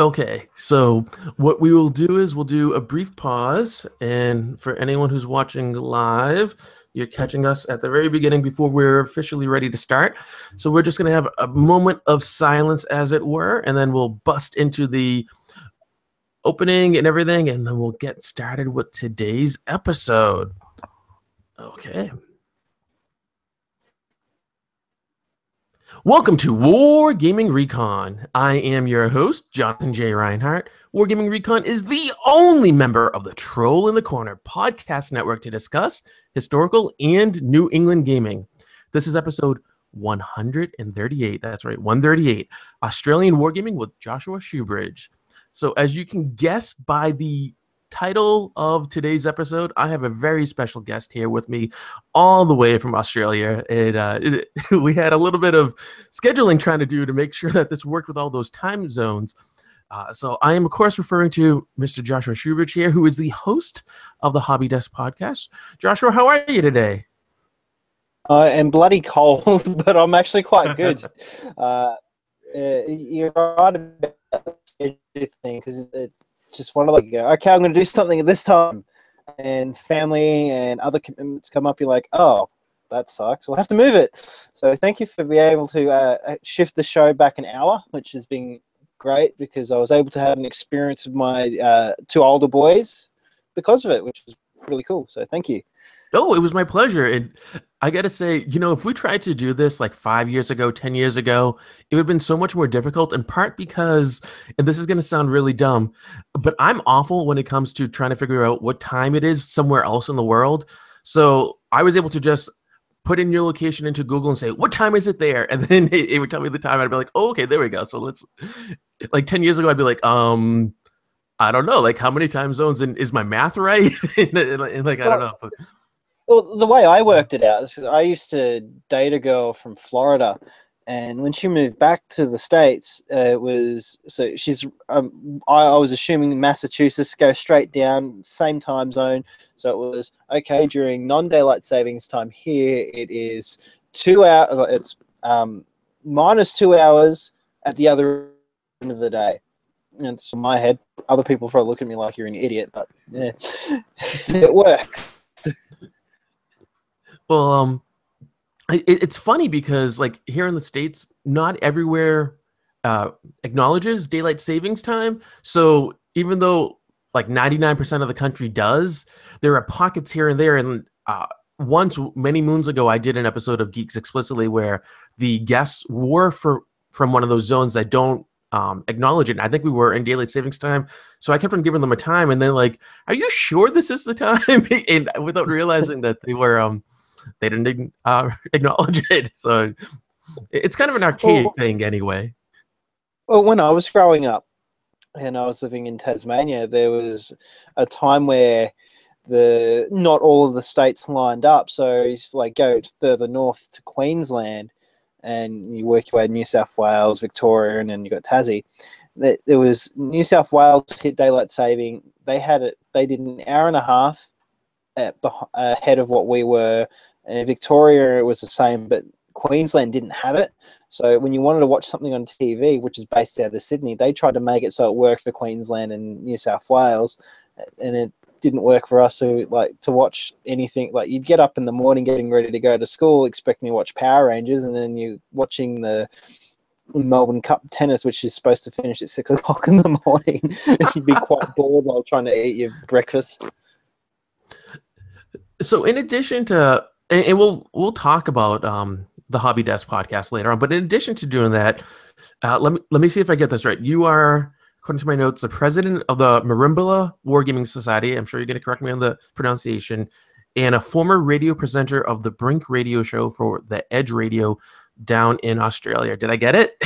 Okay, so what we will do is we'll do a brief pause, and for anyone who's watching live, you're catching us at the very beginning before we're officially ready to start. So we're just going to have a moment of silence, as it were, and then we'll bust into the opening and everything, and then we'll get started with today's episode. Okay. Welcome to Wargaming Recon. I am your host, Jonathan J. Reinhardt. Wargaming Recon is the only member of the Troll in the Corner podcast network to discuss historical and New England gaming. This is episode 138. That's right, 138. Australian Wargaming with Joshua Shoobridge. So as you can guess by the title of today's episode, I have a very special guest here with me all the way from Australia. We had a little bit of scheduling trying to do to make sure that this worked with all those time zones. So I am, of course, referring to Mr. Joshua Shoobridge here, who is the host of the Hobby Desk podcast. Joshua, how are you today? I am bloody cold, but I'm actually quite good. You're right about the schedule thing, because just want to go, okay, I'm going to do something at this time, and family and other commitments come up. You're like, oh, that sucks. We'll have to move it. So thank you for being able to shift the show back an hour, which has been great, because I was able to have an experience with my two older boys because of it, which was really cool. So thank you. Oh, it was my pleasure. And I got to say, if we tried to do this like 5 years ago, 10 years ago, it would have been so much more difficult, in part because, and this is going to sound really dumb, but I'm awful when it comes to trying to figure out what time it is somewhere else in the world. So I was able to just put in your location into Google and say, what time is it there? And then it would tell me the time. I'd be like, oh, okay, there we go. So let's, like 10 years ago, I'd be like, I don't know, like how many time zones, and is my math right? and like, I don't know. Well, the way I worked it out is I used to date a girl from Florida, and when she moved back to the States, I was assuming Massachusetts, go straight down, same time zone. So it was, okay, during non-daylight savings time here, it is 2 hours, it's minus 2 hours at the other end of the day. And it's in my head. Other people probably look at me like you're an idiot, but yeah, it works. Well, it's funny because, like, here in the States, not everywhere acknowledges daylight savings time. So even though like 99% of the country does, there are pockets here and there. And once, many moons ago, I did an episode of Geeks Explicitly where the guests were from one of those zones that don't acknowledge it. And I think we were in daylight savings time. So I kept on giving them a time, and then like, are you sure this is the time? And without realizing that they were... they didn't acknowledge it. So it's kind of an archaic thing anyway. Well, when I was growing up and I was living in Tasmania, there was a time where not all of the states lined up. So you like go further north to Queensland, and you work your way to New South Wales, Victoria, and then you got Tassie. There was New South Wales hit daylight saving. They did an hour and a half ahead of what we were. And Victoria, it was the same, but Queensland didn't have it. So when you wanted to watch something on TV, which is based out of Sydney, they tried to make it so it worked for Queensland and New South Wales, and it didn't work for us. So like to watch anything, like you'd get up in the morning getting ready to go to school, expecting to watch Power Rangers, and then you watching the Melbourne Cup tennis, which is supposed to finish at 6 o'clock in the morning. You'd be quite bored while trying to eat your breakfast. So in addition to, and we'll talk about the Hobby Desk podcast later on, but in addition to doing that, let me see if I get this right. You are, according to my notes, the president of the Merimbula Wargaming Society. I'm sure you're going to correct me on the pronunciation, and a former radio presenter of the Brink radio show for the Edge Radio down in Australia. Did I get it?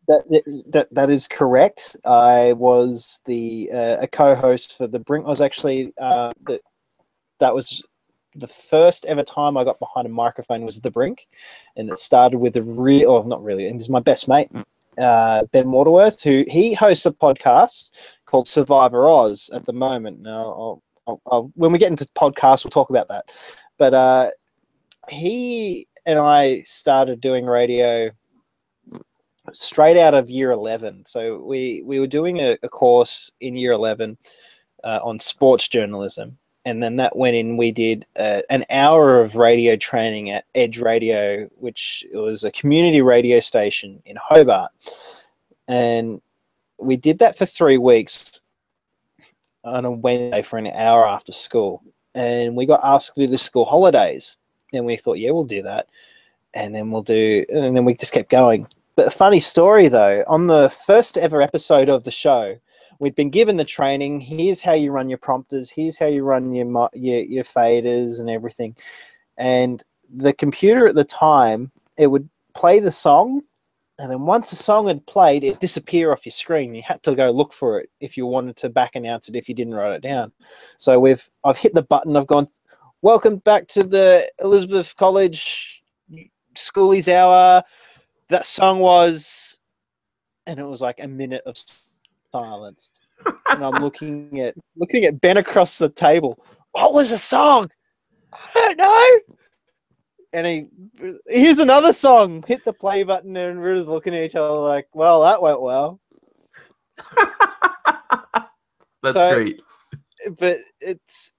That is correct. I was a co-host for the Brink. I was actually that was the first ever time I got behind a microphone was the Brink, and it started with not really, and he's my best mate, Ben Waterworth, who he hosts a podcast called Survivor Oz at the moment. Now, I'll when we get into podcasts, we'll talk about that. But he and I started doing radio straight out of year 11. So we were doing a course in year 11 on sports journalism. And then that went in, we did an hour of radio training at Edge Radio, which was a community radio station in Hobart. And we did that for 3 weeks on a Wednesday for an hour after school. And we got asked to do the school holidays. And we thought, yeah, we'll do that. And then we just kept going. But a funny story, though, on the first ever episode of the show, we'd been given the training. Here's how you run your prompters. Here's how you run your faders and everything. And the computer at the time, it would play the song. And then once the song had played, it'd disappear off your screen. You had to go look for it if you wanted to back announce it if you didn't write it down. So I've hit the button. I've gone, welcome back to the Elizabeth College Schoolies Hour. That song was, and it was like a minute of silence. And I'm looking at Ben across the table. What was the song? I don't know. And here's another song. Hit the play button, and we're just looking at each other like, well, that went well. That's great. But it's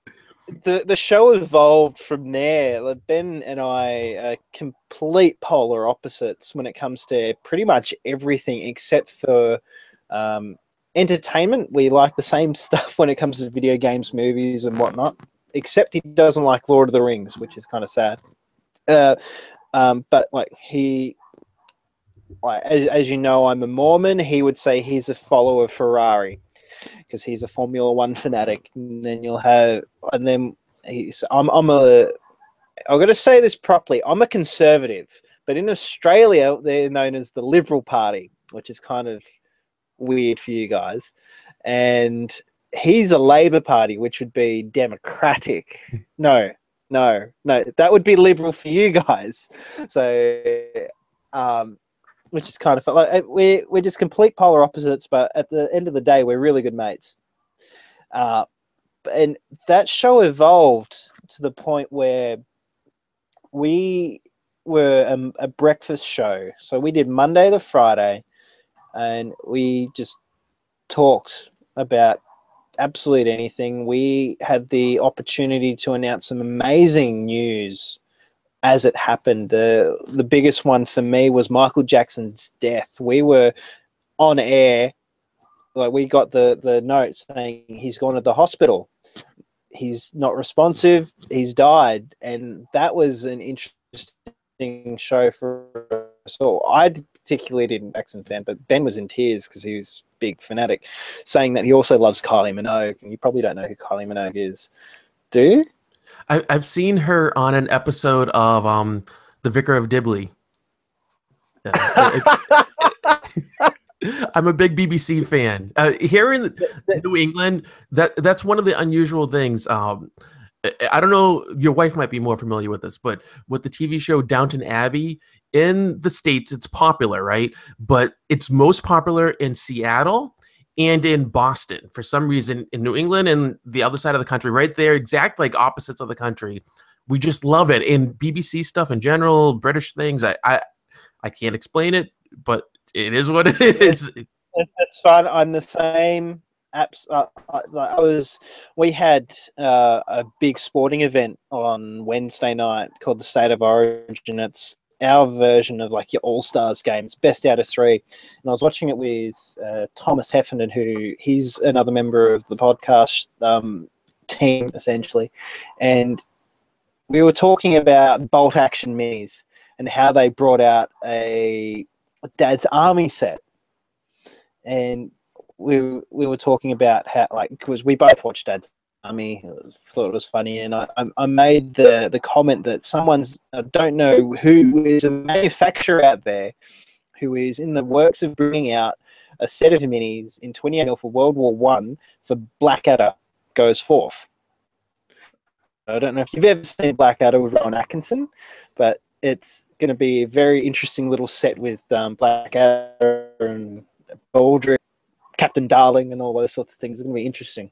the show evolved from there. Like Ben and I are complete polar opposites when it comes to pretty much everything except for entertainment. We like the same stuff when it comes to video games, movies, and whatnot. Except he doesn't like Lord of the Rings, which is kind of sad. But like as you know, I'm a Mormon. He would say he's a follower of Ferrari because he's a Formula One fanatic. And then I'm going to say this properly. I'm a conservative, but in Australia, they're known as the Liberal Party, which is kind of weird for you guys. And he's a Labor Party, which would be Democratic. No, that would be Liberal for you guys. So, which is kind of fun. Like we're just complete polar opposites, but at the end of the day, we're really good mates. And that show evolved to the point where we were a breakfast show. So we did Monday to Friday, and we just talked about absolute anything. We had the opportunity to announce some amazing news as it happened. The biggest one for me was Michael Jackson's death. We were on air, like we got the note saying he's gone to the hospital. He's not responsive. He's died. And that was an interesting show for us all. I particularly didn't Jackson fan, but Ben was in tears because he was a big fanatic, saying that he also loves Kylie Minogue. And you probably don't know who Kylie Minogue is. Do you? I've seen her on an episode of the Vicar of Dibley. I'm a big BBC fan. Here in New England, that's one of the unusual things. I don't know, your wife might be more familiar with this, but with the TV show Downton Abbey, in the States, it's popular, right? But it's most popular in Seattle and in Boston. For some reason, in New England and the other side of the country, right there, exact like opposites of the country, we just love it. And BBC stuff in general, British things, I can't explain it, but it is what it is. That's fun. I'm the same. We had a big sporting event on Wednesday night called the State of Origin. It's our version of like your All-Stars games, best out of 3. And I was watching it with Thomas Heffernan, who he's another member of the podcast team, essentially. And we were talking about bolt action minis and how they brought out a Dad's Army set. And we were talking about how, like, because we both watched Dad's Army, thought it was funny, and I made the comment that I don't know who is a manufacturer out there who is in the works of bringing out a set of minis in 28 for World War One for Blackadder Goes Forth. I don't know if you've ever seen Blackadder with Rowan Atkinson, but it's going to be a very interesting little set with Blackadder and Baldrick, Captain Darling, and all those sorts of things. It's going to be interesting.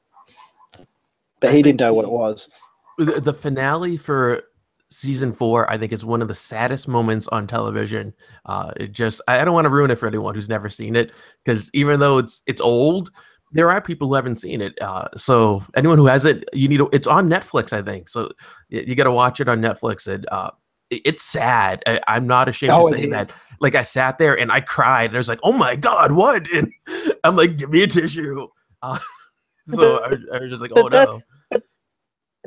But he didn't know what it was. The finale for season 4, I think, is one of the saddest moments on television. I don't want to ruin it for anyone who's never seen it, because even though it's old, there are people who haven't seen it. So anyone who hasn't, it's on Netflix, I think. So you got to watch it on Netflix. And it's sad. I'm not ashamed to Oh, it say is. that. Like, I sat there and I cried. There's like, oh my God, what? And I'm like, give me a tissue. Uh, so I was just like, oh But no.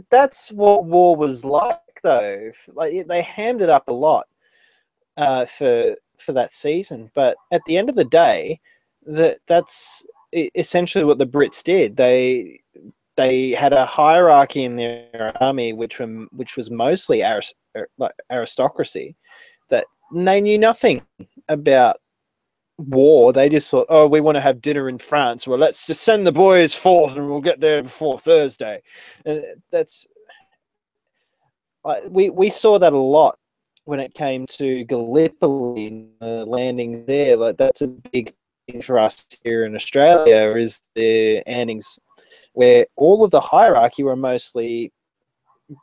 that's what war was like, though. Like they hammed it up a lot for that season. But at the end of the day, that's essentially what the Brits did. They had a hierarchy in their army, which was mostly aristocracy, that they knew nothing about war. They just thought, oh, we want to have dinner in France. Well, let's just send the boys forth, and we'll get there before Thursday. And that's we saw that a lot when it came to Gallipoli, landing there. Like that's a big thing for us here in Australia, is the landings where all of the hierarchy were mostly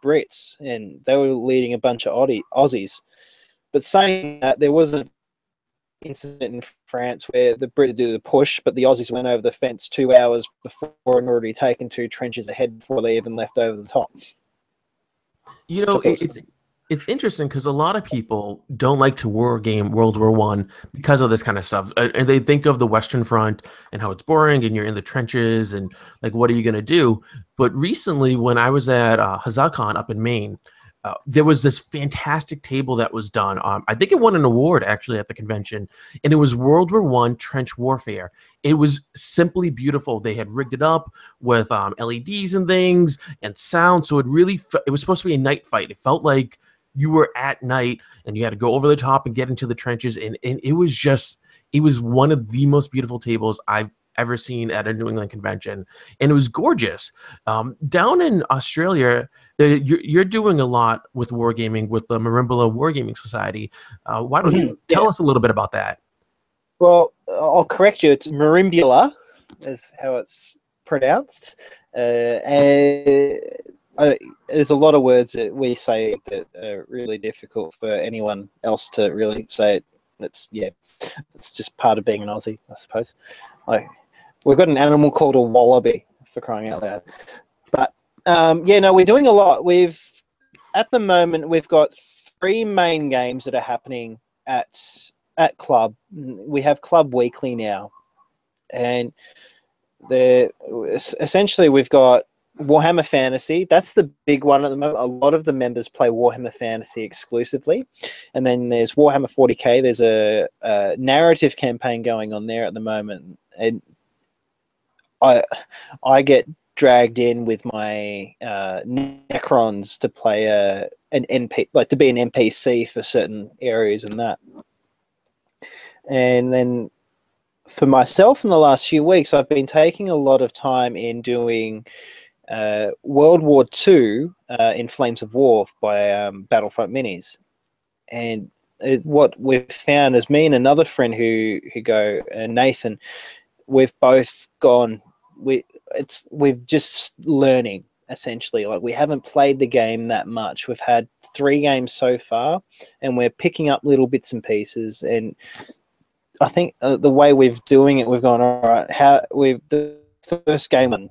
Brits, and they were leading a bunch of Aussies. But saying that, there was an incident in France where the Brits did the push, but the Aussies went over the fence 2 hours before and already taken 2 trenches ahead before they even left over the top. You know, it's interesting because a lot of people don't like to war game World War One because of this kind of stuff, and they think of the Western Front and how it's boring, and you're in the trenches, and like, what are you gonna do? But recently, when I was at HazaCon up in Maine, there was this fantastic table that was done. I think it won an award actually at the convention, and it was World War One trench warfare. It was simply beautiful. They had rigged it up with LEDs and things and sound, so it was supposed to be a night fight. It felt like you were at night and you had to go over the top and get into the trenches, and it was one of the most beautiful tables I've ever seen at a New England convention, and it was gorgeous. Down in Australia, you're doing a lot with wargaming with the Merimbula Wargaming Society. Why don't you tell us a little bit about that? Well, I'll correct you. It's Merimbula, is how it's pronounced. And there's a lot of words that we say that are really difficult for anyone else to really say it. It's just part of being an Aussie, I suppose. Like, we've got an animal called a wallaby, for crying out loud. But we're doing a lot. At the moment we've got 3 main games that are happening at club. We have club weekly now, and essentially we've got Warhammer Fantasy. That's the big one at the moment. A lot of the members play Warhammer Fantasy exclusively, and then there's Warhammer 40k. There's a narrative campaign going on there at the moment, and I get dragged in with my Necrons to play an NP, like to be an NPC for certain areas and that. And then for myself in the last few weeks, I've been taking a lot of time in doing World War II in Flames of War by Battlefront Minis. And what we've found is, me and another friend who go, Nathan, we've both gone, we've just learning, essentially. Like, we haven't played the game that much. We've had 3 games so far, and we're picking up little bits and pieces. And I think the way we're doing it, we've gone, all right, the first game,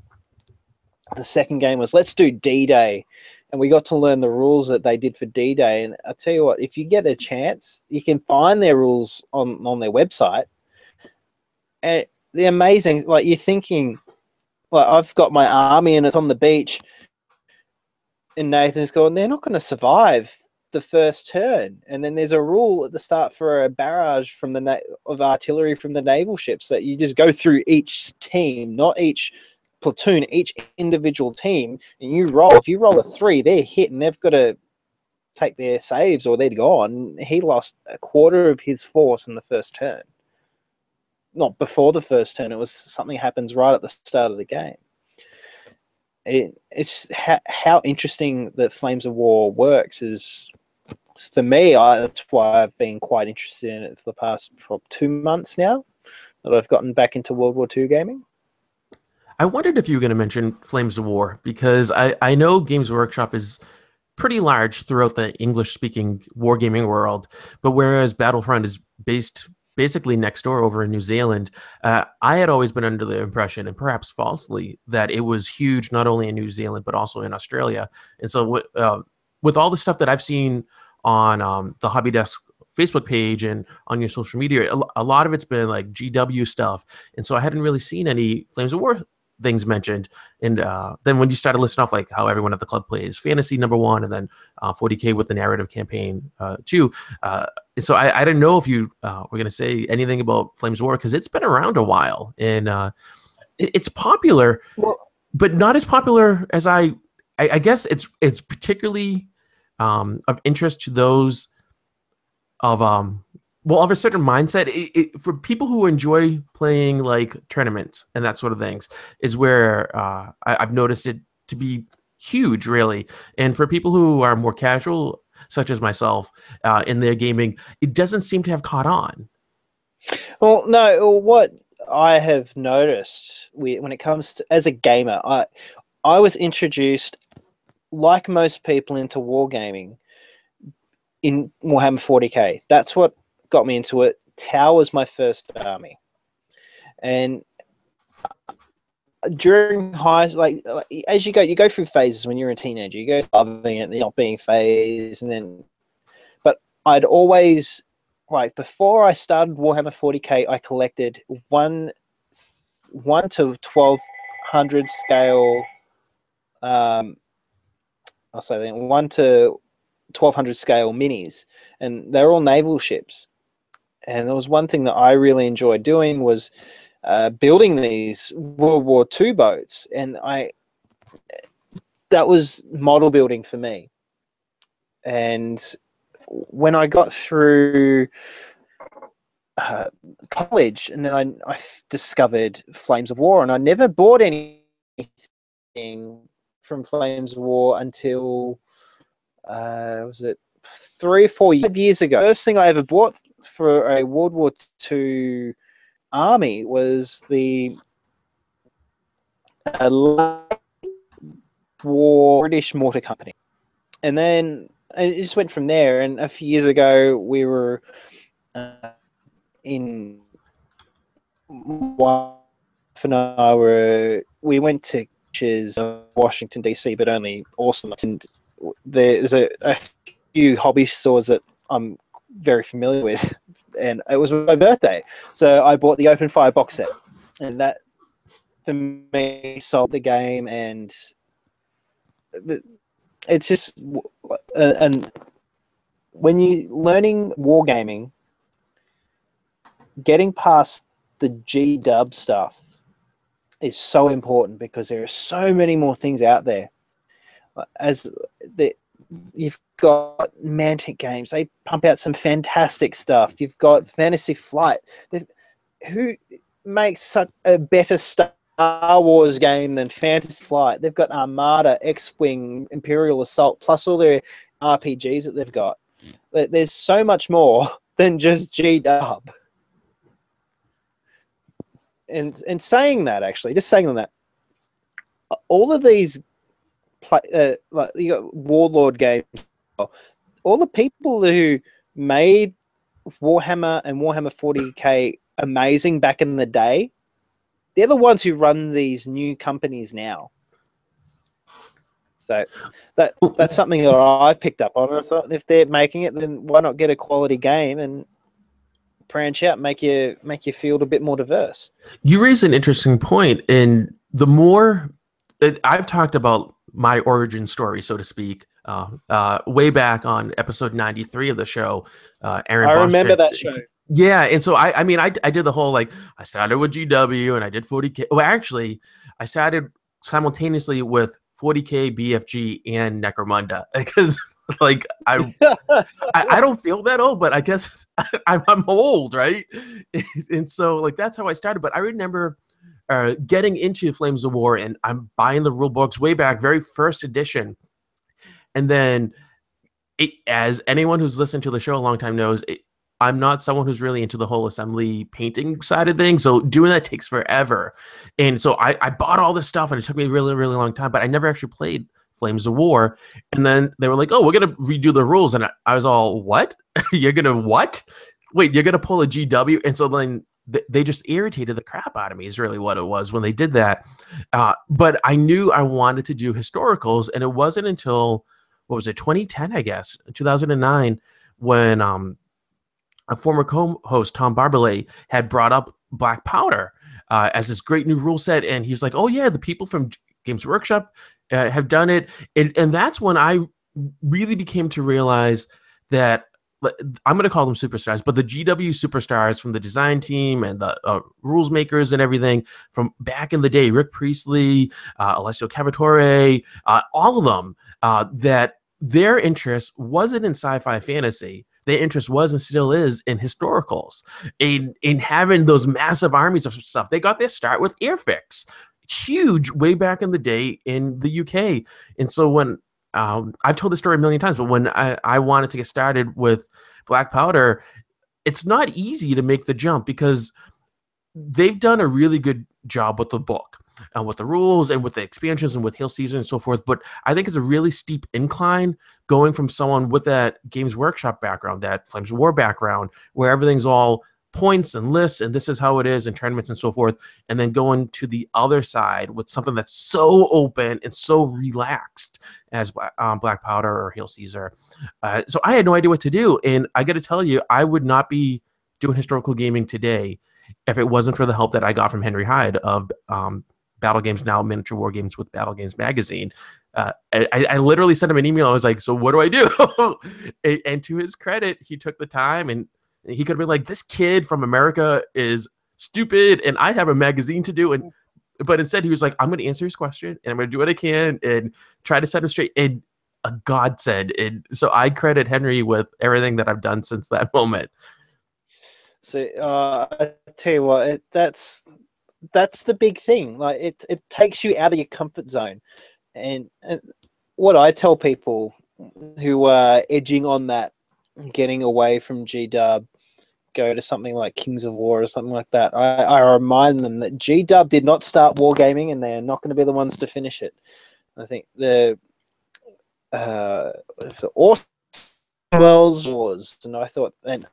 the second game was, let's do D-Day. And we got to learn the rules that they did for D-Day. And I tell you what, if you get a chance, you can find their rules on their website. And they're amazing. Like, you're thinking, like, I've got my army and it's on the beach, and Nathan's going, they're not going to survive the first turn. And then there's a rule at the start for a barrage from of artillery from the naval ships, that you just go through each team, not each platoon, each individual team, and you roll. If you roll a 3, they're hit, and they've got to take their saves or they're gone. He lost a quarter of his force in the first turn. Not before the first turn. It was something happens right at the start of the game. It's how interesting that Flames of War works is, for me, that's why I've been quite interested in it for the past 2 months now that I've gotten back into World War II gaming. I wondered if you were going to mention Flames of War, because I know Games Workshop is pretty large throughout the English-speaking wargaming world. But whereas Battlefront is based basically next door over in New Zealand, I had always been under the impression, and perhaps falsely, that it was huge not only in New Zealand but also in Australia. And so, with all the stuff that I've seen on the Hobby Desk Facebook page and on your social media, a lot of it's been like GW stuff, and so I hadn't really seen any Flames of War things mentioned. And then when you started listing off like how everyone at the club plays fantasy #1, and then 40K with the narrative campaign 2, so I didn't know if you were going to say anything about Flames of War, because it's been around a while, and it's popular, but not as popular as I guess it's particularly of interest to those of of a certain mindset. For people who enjoy playing like tournaments and that sort of things is where I've noticed it to be huge, really. And for people who are more casual, such as myself, in their gaming, it doesn't seem to have caught on. Well, no, what I have noticed when it comes to, as a gamer, I was introduced, like most people, into wargaming in Warhammer 40K. That's what got me into it. Tau was my first army, and during high, like as you go through phases when you're a teenager. You go loving it, not being phased, and then. But I'd always, like, before I started Warhammer 40K, I collected one to 1200 scale. I'll say that 1 to 1200 scale minis, and they're all naval ships. And there was one thing that I really enjoyed doing was building these World War II boats, and that was model building for me. And when I got through college, and then I discovered Flames of War, and I never bought anything from Flames of War until was it 3 or 4 years ago. First thing I ever bought for a World War II army was the War British Mortar Company, and then it just went from there. And a few years ago, we were in we went to Washington DC, but only Awesome. And there's a few hobby stores that I'm very familiar with, and it was my birthday, so I bought the Open Fire box set, and that for me sold the game. And it's just and when you learning wargaming, getting past the G-dub stuff is so important, because there are so many more things out there. You've got Mantic Games, they pump out some fantastic stuff. You've got Fantasy Flight. Who makes such a better Star Wars game than Fantasy Flight? They've got Armada, X-Wing, Imperial Assault, plus all their RPGs that they've got. There's so much more than just G-dub. And saying that, actually, just saying that, all of these like you got Warlord games, all the people who made Warhammer and Warhammer 40K amazing back in the day, they're the ones who run these new companies now. So that's something that I've picked up on. I thought, if they're making it, then why not get a quality game and branch out, make your field a bit more diverse? You raise an interesting point, and the more that I've talked about my origin story, so to speak, way back on episode 93 of the show. Aaron, I remember that show. Yeah, and so I mean I did the whole, like, I started with GW and I did 40K. Well, actually, I started simultaneously with 40K, BFG, and Necromunda, because like I don't feel that old, but I guess I'm old, right? And so like that's how I started. But I remember getting into Flames of War, and I'm buying the rule books way back, very first edition. And then, as anyone who's listened to the show a long time knows, I'm not someone who's really into the whole assembly painting side of things. So doing that takes forever. And so I bought all this stuff, and it took me a really, really long time, but I never actually played Flames of War. And then they were like, oh, we're going to redo the rules. And I was all, what? You're going to what? Wait, you're going to pull a GW? And so then they just irritated the crap out of me is really what it was when they did that. But I knew I wanted to do historicals. And it wasn't until, what was it, 2010, I guess, 2009, when a former co-host, Tom Barbalet, had brought up Black Powder as this great new rule set. And he's like, oh, yeah, the people from Games Workshop have done it. And that's when I really became to realize that I'm going to call them superstars, but the GW superstars from the design team and the rules makers and everything from back in the day, Rick Priestley, Alessio Cavatore, all of them, that their interest wasn't in sci-fi fantasy. Their interest was and still is in historicals, in having those massive armies of stuff. They got their start with Airfix, huge way back in the day in the UK. And so when I've told this story a million times, but when I wanted to get started with Black Powder, it's not easy to make the jump because they've done a really good job with the book and with the rules and with the expansions and with Hail Caesar and so forth. But I think it's a really steep incline going from someone with that Games Workshop background, that Flames of War background, where everything's all points and lists and this is how it is and tournaments and so forth, and then going to the other side with something that's so open and so relaxed as Black Powder or Hail Caesar. So I had no idea what to do, and I got to tell you, I would not be doing historical gaming today if it wasn't for the help that I got from Henry Hyde of Battle Games Now, Miniature War Games with Battle Games Magazine. I literally sent him an email. I was like, so what do I do? And to his credit, he took the time, and he could have been like, this kid from America is stupid and I have a magazine to do. But instead he was like, I'm going to answer his question and I'm going to do what I can and try to set him straight. And a godsend. And so I credit Henry with everything that I've done since that moment. So I tell you what, that's the big thing. Like it takes you out of your comfort zone. And what I tell people who are edging on that, getting away from GW, go to something like Kings of War or something like that, I remind them that GW did not start wargaming and they're not going to be the ones to finish it. I think the Orwell's Wars, and I thought, and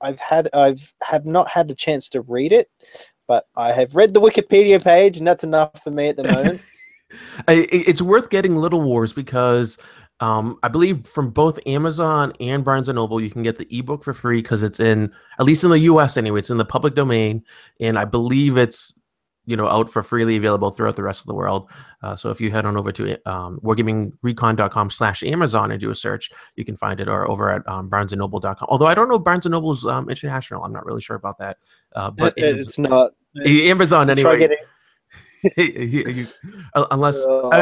I've not had a chance to read it, but I have read the Wikipedia page, and that's enough for me at the moment. It's worth getting Little Wars because I believe from both Amazon and Barnes & Noble, you can get the ebook for free because it's in, at least in the US anyway, it's in the public domain. And I believe it's, out for freely available throughout the rest of the world. So if you head on over to wargamingrecon.com/Amazon and do a search, you can find it, or over at barnesandnoble.com. Although I don't know Barnes & Noble's international. I'm not really sure about that. But it's not. Amazon anyway. Unless well,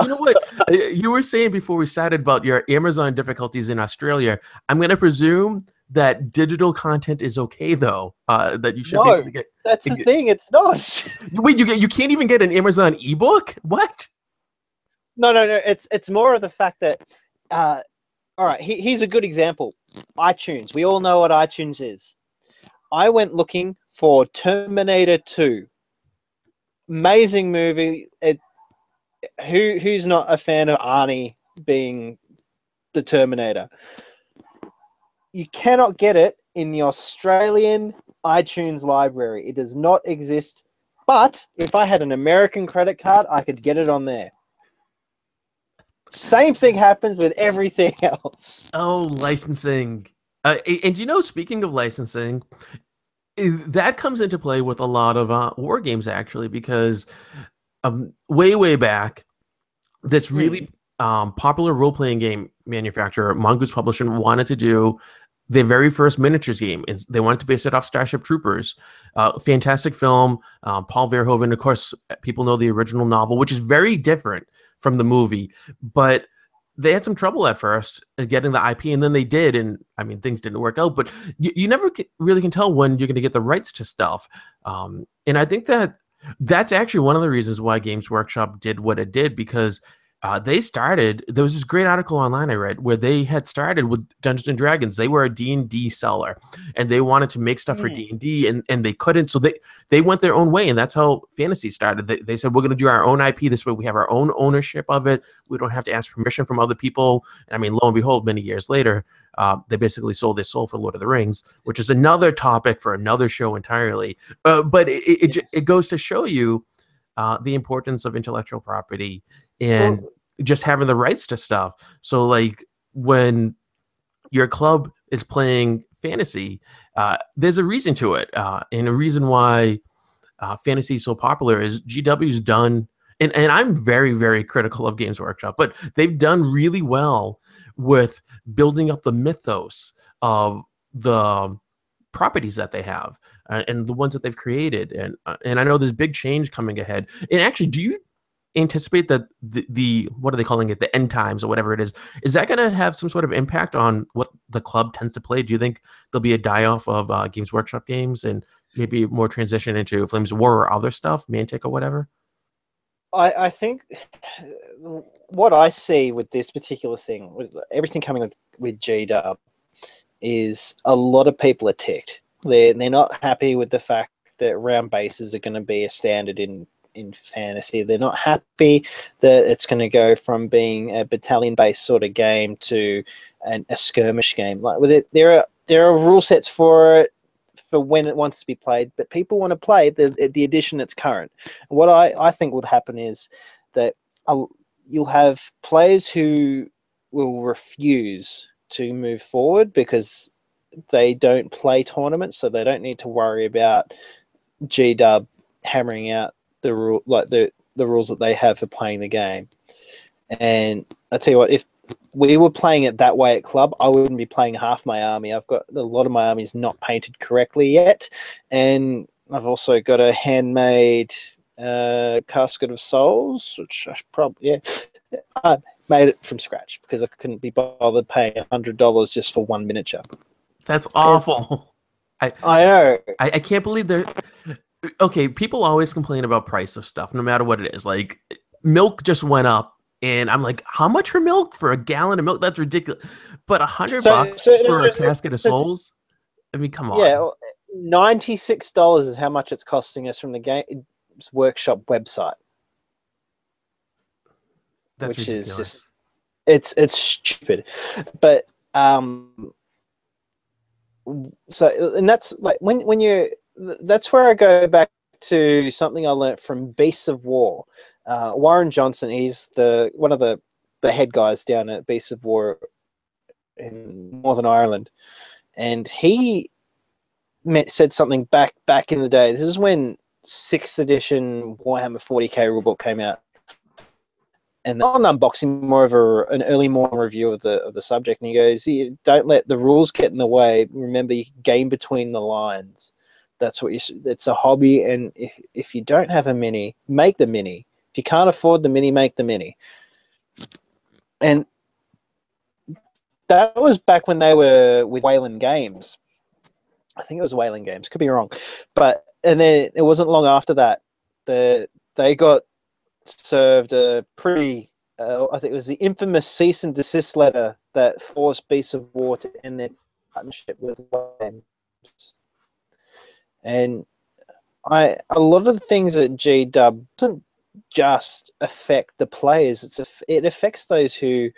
you know what you were saying before we started about your Amazon difficulties in Australia. I'm going to presume that digital content is okay though, that you should be able to get. That's the thing, it's not. Wait, you can't even get an Amazon ebook? What? No, it's more of the fact that all right, here's a good example. iTunes, we all know what iTunes is. I went looking for Terminator 2. Amazing movie. Who's not a fan of Arnie being the Terminator? You cannot get it in the Australian iTunes library. It does not exist. But if I had an American credit card, I could get it on there. Same thing happens with everything else. Oh, licensing. And speaking of licensing, that comes into play with a lot of war games, actually, because way back, this really popular role-playing game manufacturer, Mongoose Publishing, wanted to do their very first miniatures game. And they wanted to base it off Starship Troopers. Fantastic film. Paul Verhoeven, of course, people know the original novel, which is very different from the movie. But they had some trouble at first getting the IP, and then they did, and I mean, things didn't work out, but you never really can tell when you're going to get the rights to stuff. And I think that's actually one of the reasons why Games Workshop did what it did, because they started. There was this great article online I read where they had started with Dungeons and Dragons. They were a D&D seller, and they wanted to make stuff for D&D, and they couldn't. So they went their own way, and that's how fantasy started. They said, we're going to do our own IP. This way, we have our own ownership of it. We don't have to ask permission from other people. And I mean, lo and behold, many years later, they basically sold their soul for Lord of the Rings, which is another topic for another show entirely. But it goes to show you the importance of intellectual property and just having the rights to stuff. So like when your club is playing fantasy, there's a reason to it. And a reason why fantasy is so popular is GW's done, and I'm very, very critical of Games Workshop, but they've done really well with building up the mythos of the properties that they have and the ones that they've created. And I know there's big change coming ahead. And actually, do you anticipate that the what are they calling it, the end times or whatever it is that going to have some sort of impact on what the club tends to play? Do you think there'll be a die-off of Games Workshop games and maybe more transition into Flames of War or other stuff, Mantic or whatever? I think what I see with this particular thing, with everything coming with GW, is a lot of people are ticked. They're not happy with the fact that round bases are going to be a standard in fantasy. They're not happy that it's going to go from being a battalion-based sort of game to a skirmish game. Like with it, there are rule sets for it for when it wants to be played, but people want to play the edition that's current. What I think would happen is that you'll have players who will refuse to move forward because they don't play tournaments, so they don't need to worry about GW hammering out the rule, like the rules that they have for playing the game. And I tell you what, if we were playing it that way at club, I wouldn't be playing half my army. I've got a lot of my armies not painted correctly yet, and I've also got a handmade Casket of Souls, which I probably I made it from scratch because I couldn't be bothered paying $100 just for one miniature. That's awful. I know. I can't believe they're okay. People always complain about price of stuff, no matter what it is. Like milk just went up, and I'm like, how much for milk? For a gallon of milk? That's ridiculous. But $100 for a Casket of Souls? I mean, come on. Yeah, $96 is how much it's costing us from the Games Workshop website. That's which ridiculous. Is just it's stupid. But so, and that's like when you, that's where I go back to something I learned from Beasts of War. Warren Johnson, he's one of the head guys down at Beasts of War in Northern Ireland, and he said something back in the day. This is when 6th edition Warhammer 40k rulebook came out, and on unboxing, more of an early morning review of the subject, and he goes, "Don't let the rules get in the way. Remember, you game between the lines. That's what it's a hobby, and if you don't have a mini, make the mini. If you can't afford the mini, make the mini." And that was back when they were with Wayland Games. I think it was Wayland Games. Could be wrong, and then it wasn't long after that they got served a pretty, I think it was the infamous cease and desist letter that forced Beasts of War to end their partnership with Games. And a lot of the things at GW doesn't just affect the players. It affects those who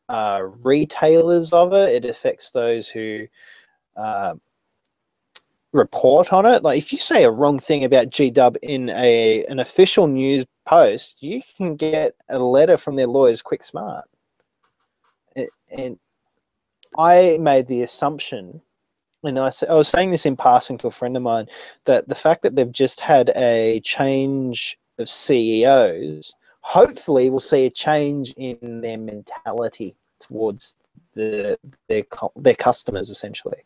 are retailers of it. It affects those who report on it. Like if you say a wrong thing about GW in an official news post, you can get a letter from their lawyers quick smart. And I made the assumption, and I was saying this in passing to a friend of mine, that the fact that they've just had a change of CEOs, hopefully we'll see a change in their mentality towards their customers, essentially.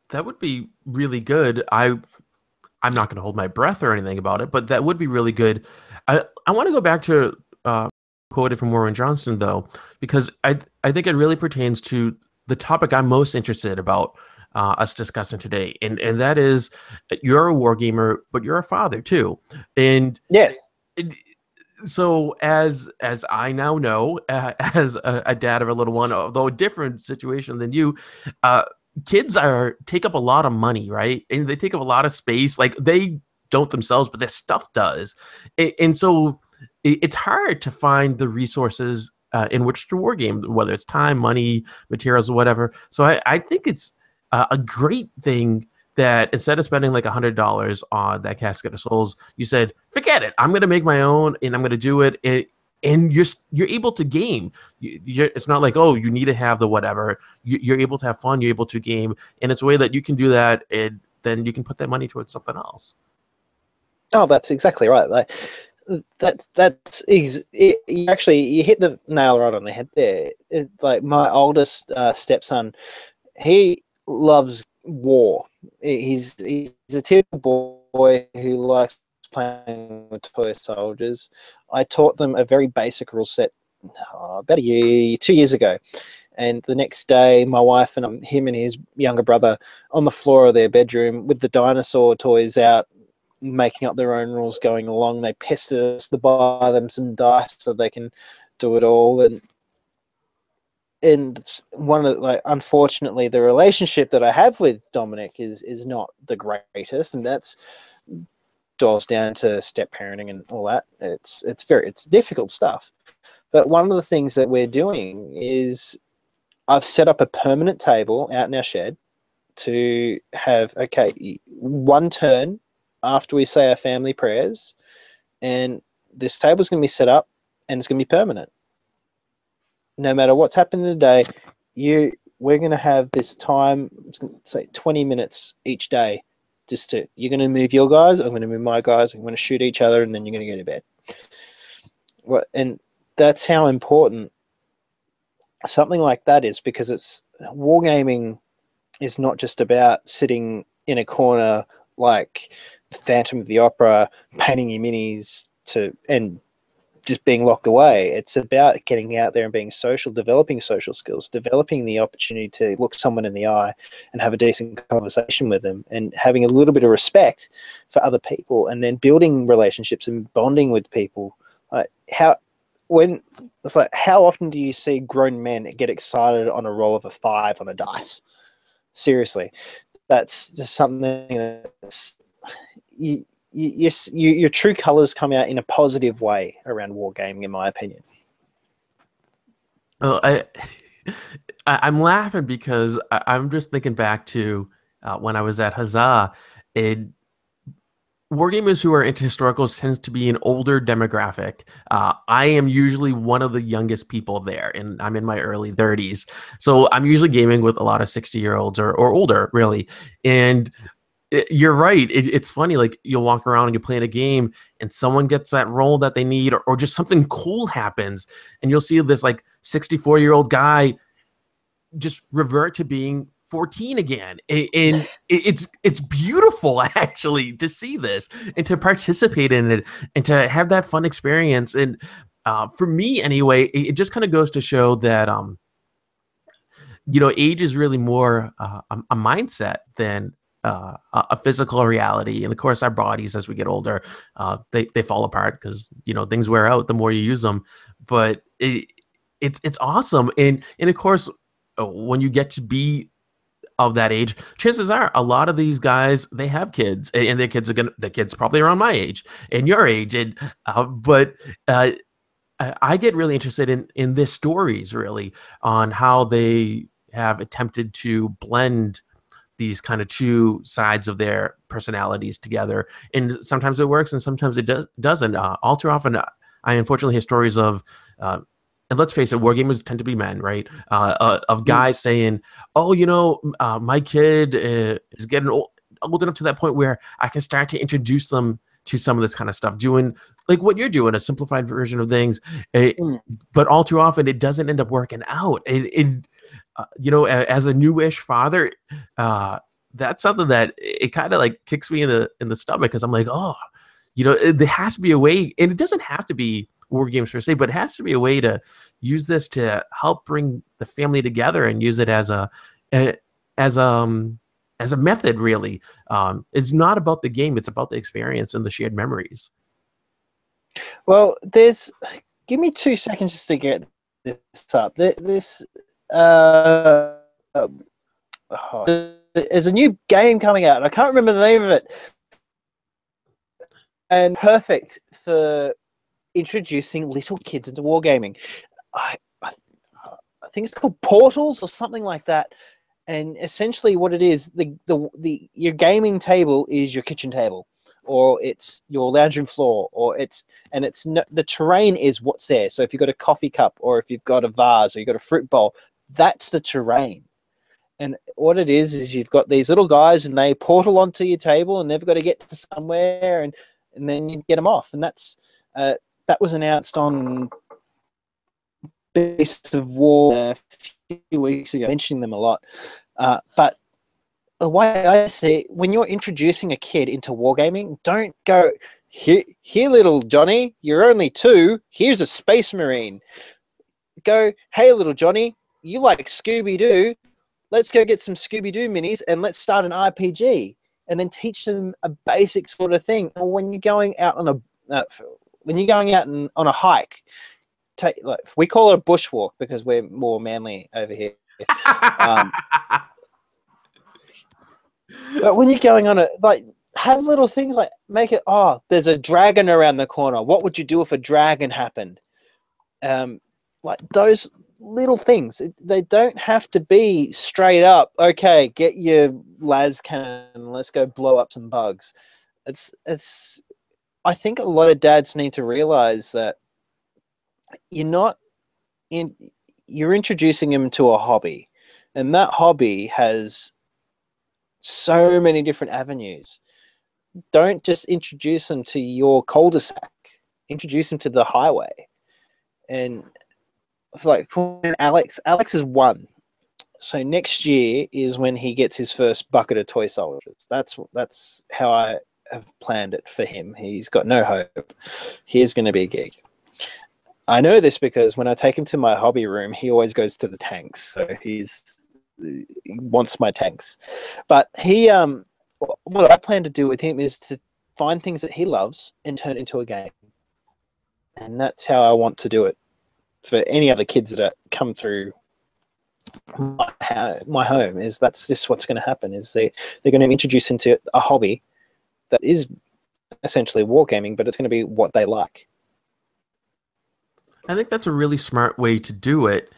That would be really good. I'm not going to hold my breath or anything about it, but that would be really good. I want to go back to quoted from Warren Johnson, though, because I think it really pertains to the topic I'm most interested about us discussing today, and that is, you're a wargamer, but you're a father too. And yes, So as I now know, as a dad of a little one, although a different situation than you, uh, kids are take up a lot of money, right? And they take up a lot of space. Like they don't themselves, but their stuff does, and so it's hard to find the resources in which to war game, whether it's time, money, materials, or whatever. So I think it's a great thing that instead of spending like $100 on that Casket of Souls, you said, "Forget it. I'm going to make my own, and I'm going to do it." And you're able to game. It's not like, oh, you need to have the whatever. You're able to have fun. You're able to game, and it's a way that you can do that, and then you can put that money towards something else. Oh, that's exactly right. Like you hit the nail right on the head there. Like my oldest stepson, he loves war. He's a typical boy who likes playing with toy soldiers. I taught them a very basic rule set about 2 years ago. And the next day, my wife and him and his younger brother on the floor of their bedroom with the dinosaur toys out, making up their own rules going along. They pestered us to buy them some dice so they can do it all. And it's one of like, unfortunately, the relationship that I have with Dominic is not the greatest, and that's boils down to step parenting and all that. It's difficult stuff. But one of the things that we're doing is I've set up a permanent table out in our shed to have, okay, one turn after we say our family prayers, and this table's going to be set up and it's going to be permanent. No matter what's happened in the day, we're going to have this time, say 20 minutes each day, you're going to move your guys, I'm going to move my guys, I'm going to shoot each other, and then you're going to go to bed. And that's how important something like that is, because it's wargaming is not just about sitting in a corner like Phantom of the Opera, painting your minis and just being locked away. It's about getting out there and being social, developing social skills, developing the opportunity to look someone in the eye and have a decent conversation with them, and having a little bit of respect for other people, and then building relationships and bonding with people. How often do you see grown men get excited on a roll of a 5 on a dice? Seriously, that's just something that's your true colors come out in a positive way around wargaming, in my opinion. Oh, I'm laughing because I'm just thinking back to when I was at Huzzah. Wargamers who are into historicals tends to be an older demographic. I am usually one of the youngest people there, and I'm in my early 30s. So I'm usually gaming with a lot of 60-year-olds or older, really. And you're right. It's funny. Like you'll walk around and you're playing a game, and someone gets that role that they need, or just something cool happens, and you'll see this like 64-year-old guy just revert to being 14 again, and it's beautiful actually to see this and to participate in it and to have that fun experience. And for me anyway, it just kind of goes to show that age is really more a mindset than a physical reality. And of course, our bodies as we get older, they fall apart because things wear out the more you use them. But it's awesome, and of course, when you get to be of that age, chances are a lot of these guys, they have kids, and their kids probably around my age and your age, and but I get really interested in this stories really on how they have attempted to blend these kind of two sides of their personalities together, and sometimes it works and sometimes it doesn't. All too often, I unfortunately hear stories of and let's face it, wargamers tend to be men, right? Of guys saying, "Oh, my kid is getting old enough to that point where I can start to introduce them to some of this kind of stuff, doing like what you're doing, a simplified version of things." But all too often, it doesn't end up working out. As a newish father, that's something that it kind of like kicks me in the stomach, because I'm like, oh, there has to be a way, and it doesn't have to be war games per se, but it has to be a way to use this to help bring the family together and use it as a method, really. It's not about the game, it's about the experience and the shared memories. Well, give me 2 seconds just to get this up. There's a new game coming out. I can't remember the name of it. And perfect for introducing little kids into wargaming. I think it's called Portals or something like that. And essentially, what it is, your gaming table is your kitchen table, or it's your lounge room floor, the terrain is what's there. So if you've got a coffee cup, or if you've got a vase, or you've got a fruit bowl, that's the terrain. And what it is you've got these little guys, and they portal onto your table, and they've got to get to somewhere, and then you get them off. And that was announced on Beasts of War a few weeks ago, mentioning them a lot. But the way I see it, when you're introducing a kid into wargaming, don't go, here, little Johnny, you're only 2, here's a Space Marine. Go, hey, little Johnny, you like Scooby-Doo, let's go get some Scooby-Doo minis and let's start an RPG. And then teach them a basic sort of thing. Or when you're going out on a hike, we call it a bushwalk because we're more manly over here. But when you're going on have little things like make it, there's a dragon around the corner. What would you do if a dragon happened? Like those little things. They don't have to be straight up, okay, get your las cannon, let's go blow up some bugs. I think a lot of dads need to realize that you're introducing them to a hobby, and that hobby has so many different avenues. Don't just introduce them to your cul-de-sac, introduce them to the highway. And it's like when Alex is 1, so next year is when he gets his first bucket of toy soldiers. That's how I have planned it for him. He's got no hope. He's going to be a geek. I know this because when I take him to my hobby room, he always goes to the tanks. So he wants my tanks. But what I plan to do with him is to find things that he loves and turn it into a game. And that's how I want to do it for any other kids that come through my home. That's just what's going to happen. Is they're going to introduce into a hobby that is essentially wargaming, but it's going to be what they like. I think that's a really smart way to do it,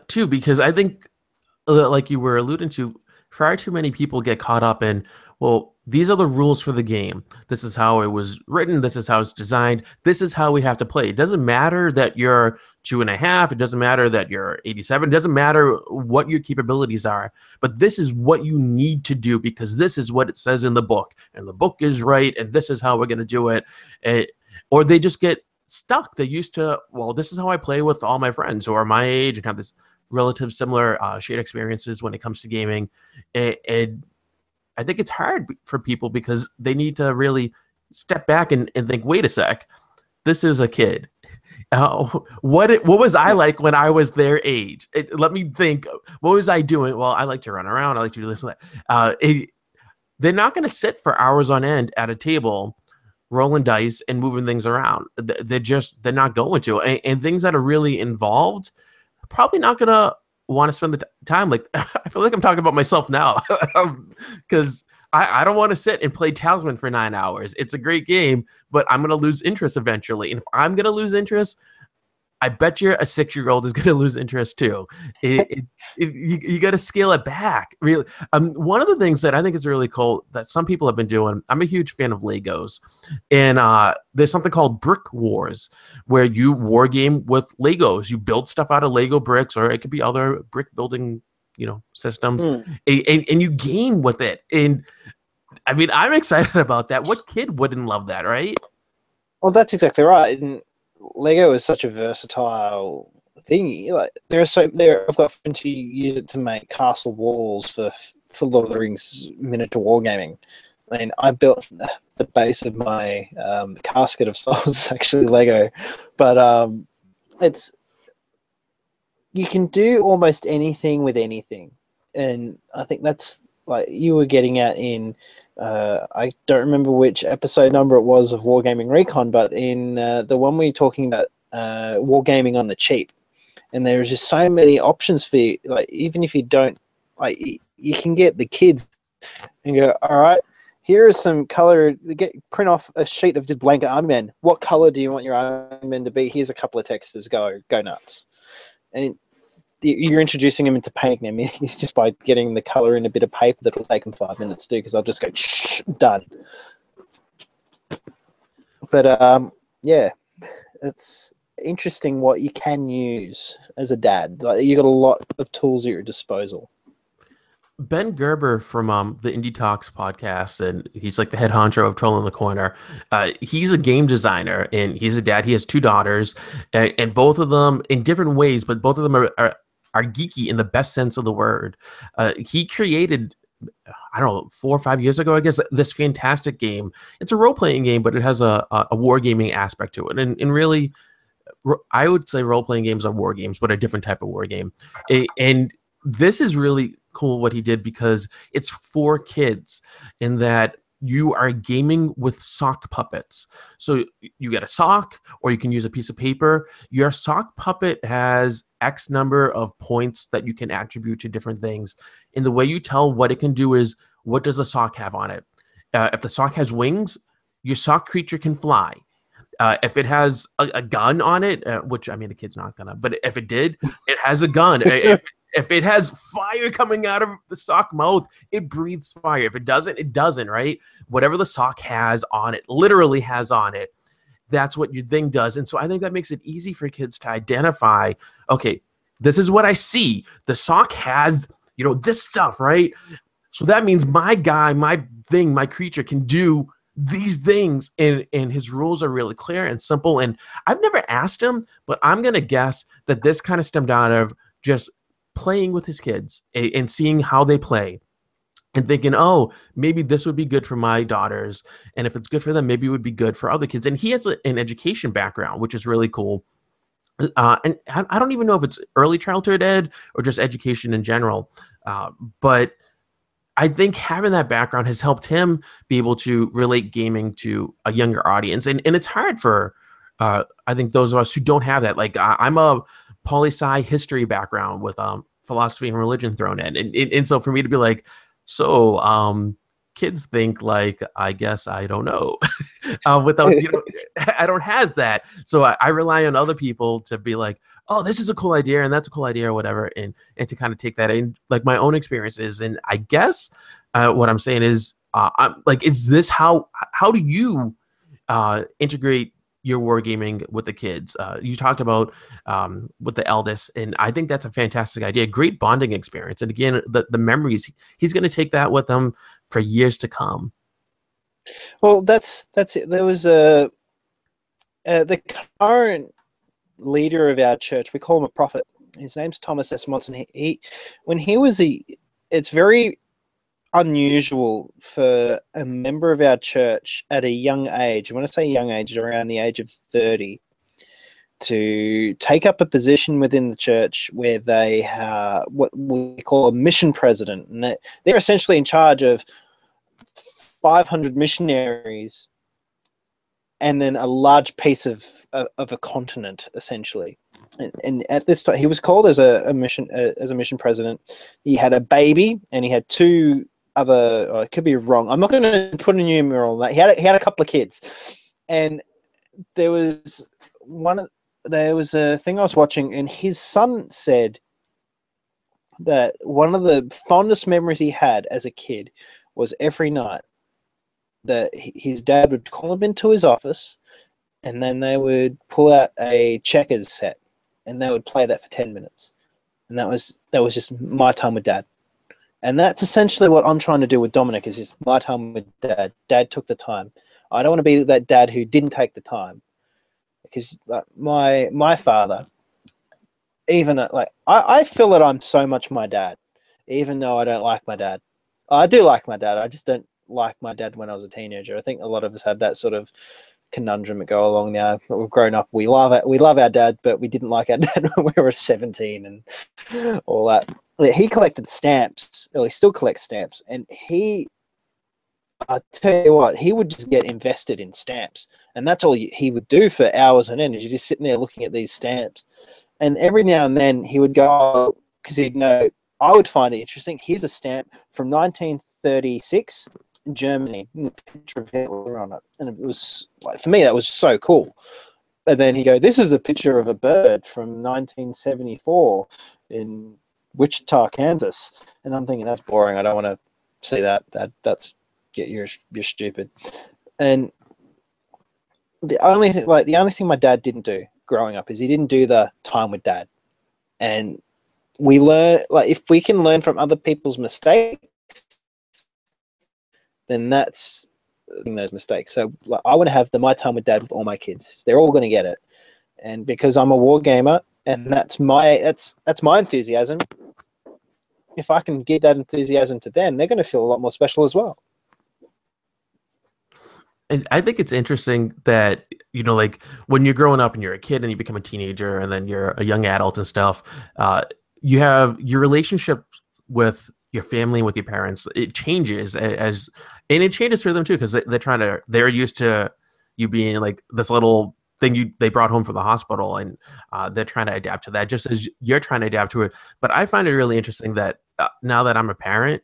too, because I think, like you were alluding to, far too many people get caught up in, well, these are the rules for the game. This is how it was written. This is how it's designed. This is how we have to play. It doesn't matter that you're 2.5. It doesn't matter that you're 87. It doesn't matter what your capabilities are. But this is what you need to do because this is what it says in the book. And the book is right, and this is how we're going to do it. Or they just get stuck. They're used to, well, this is how I play with all my friends who are my age and have this relative similar shared experiences when it comes to gaming. And I think it's hard for people because they need to really step back and think, wait a sec, this is a kid. What was I like when I was their age? Let me think. What was I doing? Well, I like to run around. I like to do this and that. They're not going to sit for hours on end at a table rolling dice and moving things around. They're not going to. And things that are really involved, probably not going to want to spend the time. Like, I feel like I'm talking about myself now because I don't want to sit and play Talisman for 9 hours. It's a great game, but I'm going to lose interest eventually. And if I'm going to lose interest, I bet you a 6-year-old is going to lose interest too. You got to scale it back. Really, one of the things that I think is really cool that some people have been doing. I'm a huge fan of Legos, and there's something called Brick Wars, where you war game with Legos. You build stuff out of Lego bricks, or it could be other brick building, systems, and you game with it. And I mean, I'm excited about that. What kid wouldn't love that, right? Well, that's exactly right. And Lego is such a versatile thing. Like I've got friends who use it to make castle walls for Lord of the Rings miniature wargaming. I mean, I built the base of my casket of souls is actually Lego, but you can do almost anything with anything, and I think that's like you were getting at in I don't remember which episode number it was of Wargaming Recon, but in the one we were talking about Wargaming on the cheap, and there's just so many options for you. Like, even if you don't, like, you can get the kids and go, all right, here is some color. Print off a sheet of just blank army men. What color do you want your army men to be? Here's a couple of textures. Go nuts. And you're introducing them into painting them. It's just by getting the color in a bit of paper that'll take them 5 minutes to do, because I'll just go done. But yeah, it's interesting what you can use as a dad. Like, you got a lot of tools at your disposal. Ben Gerber from the Indie Talks podcast, and he's like the head honcho of Troll in the Corner. He's a game designer, and he's a dad. He has 2 daughters, and both of them in different ways, but both of them are geeky in the best sense of the word. He created, I don't know, 4 or 5 years ago, I guess, this fantastic game. It's a role-playing game, but it has a wargaming aspect to it. And really, I would say role-playing games are war games, but a different type of war game. And this is really cool what he did, because it's for kids in that you are gaming with sock puppets. So you get a sock, or you can use a piece of paper. Your sock puppet has X number of points that you can attribute to different things. And the way you tell what it can do is, what does the sock have on it? If the sock has wings, your sock creature can fly. If it has a gun on it, which, I mean, the kid's not gonna, but if it did, it has a gun. If it has fire coming out of the sock mouth, it breathes fire. If it doesn't, it doesn't, right? Whatever the sock has on it, literally has on it, that's what your thing does. And so I think that makes it easy for kids to identify, okay, this is what I see. The sock has, this stuff, right? So that means my guy, my thing, my creature can do these things. And his rules are really clear and simple. And I've never asked him, but I'm going to guess that this kind of stemmed out of just playing with his kids and seeing how they play and thinking, oh, maybe this would be good for my daughters. And if it's good for them, maybe it would be good for other kids. And he has an education background, which is really cool. And I don't even know if it's early childhood ed or just education in general. But I think having that background has helped him be able to relate gaming to a younger audience. And it's hard for, I think, those of us who don't have that. Like, I'm a poli-sci history background with philosophy and religion thrown in. And so for me to be like, so kids think, like, I guess I don't know. Without, I don't have that. So I rely on other people to be like, oh, this is a cool idea and that's a cool idea or whatever. And to kind of take that in, like, my own experiences. And I guess what I'm saying is, I'm like, is this how do you integrate your wargaming with the kids? You talked about with the eldest, and I think that's a fantastic idea. Great bonding experience. And again, the memories, he's going to take that with him for years to come. Well, that's it. There was the current leader of our church. We call him a prophet. His name's Thomas S. Monson. It's very unusual for a member of our church at a young age, when I say young age, around the age of 30, to take up a position within the church where they have what we call a mission president. And they're essentially in charge of 500 missionaries and then a large piece of a continent, essentially. And at this time, he was called as a mission president. He had a baby, and he had 2 other. I could be wrong. I'm not going to put a numeral on that. He had a couple of kids, and there was a thing I was watching, and his son said that one of the fondest memories he had as a kid was every night that his dad would call him into his office, and then they would pull out a checkers set, and they would play that for 10 minutes. And that was just my time with Dad. And that's essentially what I'm trying to do with Dominic, is just my time with Dad. Dad took the time. I don't want to be that dad who didn't take the time. Because my father, even like, I feel that I'm so much my dad, even though I don't like my dad. I do like my dad. I just don't like my dad when I was a teenager. I think a lot of us have that sort of conundrum that go along now. We've grown up. We love our dad, but we didn't like our dad when we were 17 and all that. He collected stamps. Well, he still collects stamps, and I tell you what, he would just get invested in stamps, and that's all he would do for hours on end. Is you just sitting there looking at these stamps, and every now and then he would go, because he'd know I would find it interesting. Here's a stamp from 1936, Germany, and the picture of Hitler on it, and it was like, for me, that was so cool. And then he go, this is a picture of a bird from 1974 in Wichita, Kansas, and I'm thinking that's boring. I don't want to see that. That's you're stupid. And the only thing my dad didn't do growing up is he didn't do the time with dad. And we learn, like, if we can learn from other people's mistakes, then that's those mistakes. So like, I want to have my time with dad with all my kids. They're all going to get it. And because I'm a war gamer and that's my enthusiasm, if I can give that enthusiasm to them, they're going to feel a lot more special as well. And I think it's interesting that, you know, like when you're growing up and you're a kid and you become a teenager and then you're a young adult and stuff, you have your relationship with your family and with your parents. It changes and it changes for them too, because they're used to you being like this little thing they brought home from the hospital, and they're trying to adapt to that just as you're trying to adapt to it. But I find it really interesting that now that I'm a parent,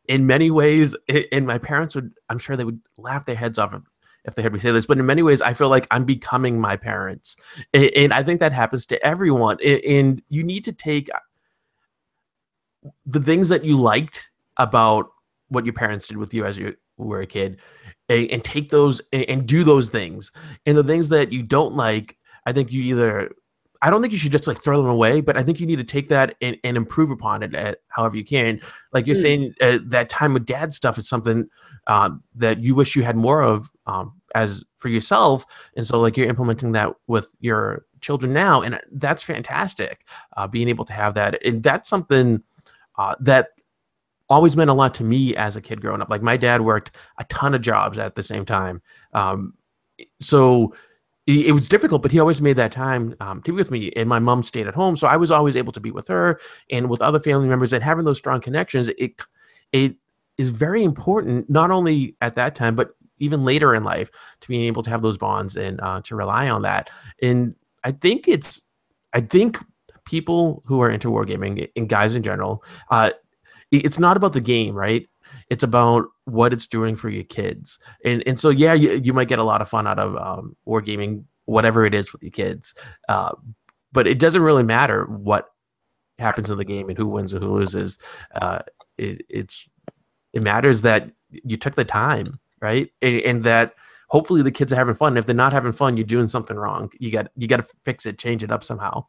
in many ways, and my parents I'm sure they would laugh their heads off if they heard me say this, but in many ways, I feel like I'm becoming my parents. And I think that happens to everyone. And you need to take the things that you liked about what your parents did with you as you were a kid and take those and do those things. And the things that you don't like, I think I don't think you should just like throw them away, but I think you need to take that and improve upon it however you can. Like you're saying, that time with dad stuff is something that you wish you had more of as for yourself. And so like you're implementing that with your children now. And that's fantastic, being able to have that. And that's something that always meant a lot to me as a kid growing up. Like my dad worked a ton of jobs at the same time. So it was difficult, but he always made that time to be with me. And my mom stayed at home, so I was always able to be with her and with other family members. And having those strong connections, it is very important, not only at that time, but even later in life, to being able to have those bonds and to rely on that. And I think people who are into wargaming and guys in general, it's not about the game, right? It's about what it's doing for your kids. And so, yeah, you might get a lot of fun out of wargaming, whatever it is with your kids. But it doesn't really matter what happens in the game and who wins and who loses. It matters that you took the time, right? And that hopefully the kids are having fun. If they're not having fun, you're doing something wrong. You got to fix it, change it up somehow.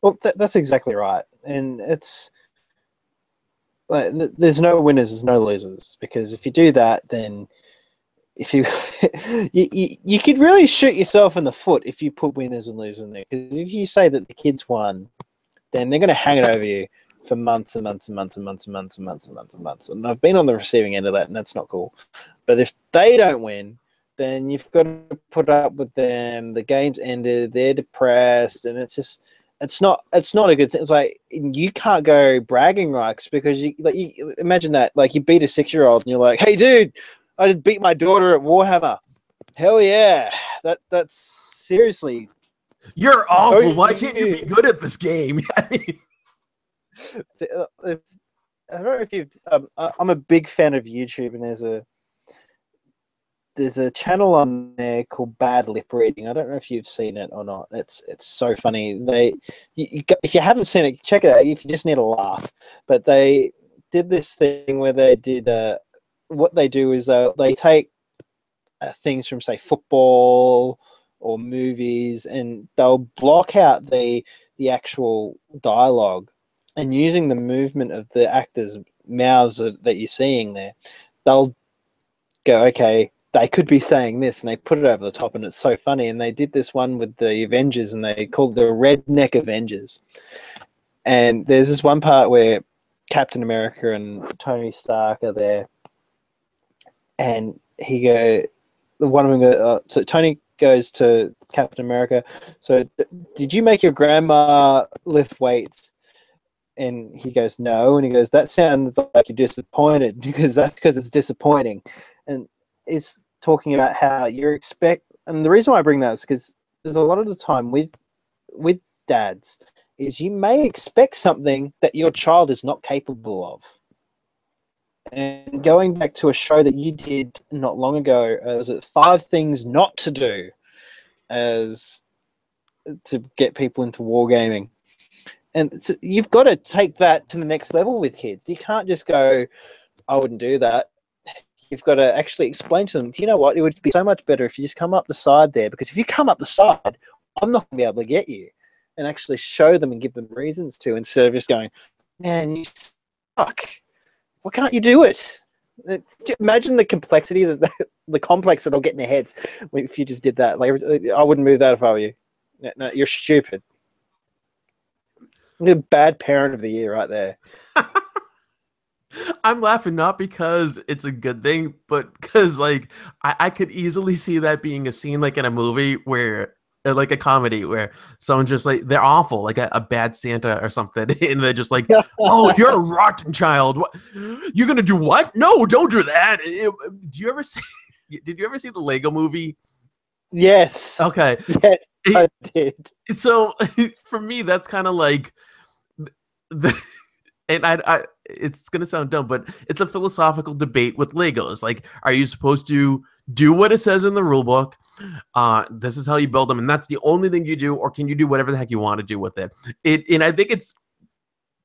Well, that's exactly right. And it's like, there's no winners, there's no losers, because if you do that, then if you you could really shoot yourself in the foot if you put winners and losers in there. Because if you say that the kids won, then they're going to hang it over you for months and months and months and months and months and months and months and months. And I've been on the receiving end of that, and that's not cool. But if they don't win, then you've got to put up with them. The game's ended, they're depressed, and it's not a good thing. It's like you can't go bragging rights, because you imagine that, like, you beat a 6-year-old and you're like, hey dude, I just beat my daughter at Warhammer. Hell yeah. That's seriously, you're awful. Why can't you be good at this game? I mean, I don't know if you've I'm a big fan of YouTube, and there's a channel on there called Bad Lip Reading. I don't know if you've seen it or not. It's so funny. If you haven't seen it, check it out. If you just need a laugh. But they did this thing where they did what they do is they take things from, say, football or movies, and they'll block out the actual dialogue, and using the movement of the actors' mouths that you're seeing there, they'll go, okay, they could be saying this, and they put it over the top, and it's so funny. And they did this one with the Avengers, and they called the Redneck Avengers. And there's this one part where Captain America and Tony Stark are there, and so Tony goes to Captain America, so did you make your grandma lift weights? And he goes, no. And he goes, that sounds like you're disappointed because that's because it's disappointing. And it's talking about how you expect. And the reason why I bring that is because there's a lot of the time with dads is you may expect something that your child is not capable of. And going back to a show that you did not long ago, was it 5 Things Not to Do as to get people into wargaming? And you've got to take that to the next level with kids. You can't just go, I wouldn't do that. You've got to actually explain to them, you know what, it would be so much better if you just come up the side there, because if you come up the side, I'm not going to be able to get you. And actually show them and give them reasons to, instead of just going, man, you suck. Why can't you do it? Imagine the complexity, the complex that'll get in their heads if you just did that. Like, I wouldn't move that if I were you. No, you're stupid. You're a bad parent of the year right there. I'm laughing not because it's a good thing, but because like I could easily see that being a scene like in a movie where, like a comedy where someone's just like, they're awful, like a bad Santa or something, and they're just like, oh, you're a rotten child. What? You're gonna do what? No, don't do that. Did you ever see the Lego movie? Yes. Okay. Yes, I did. So for me, that's kind of like the. And I, it's gonna sound dumb, but it's a philosophical debate with Legos. Like, are you supposed to do what it says in the rule book? This is how you build them, and that's the only thing you do, or can you do whatever the heck you want to do with it? And I think it's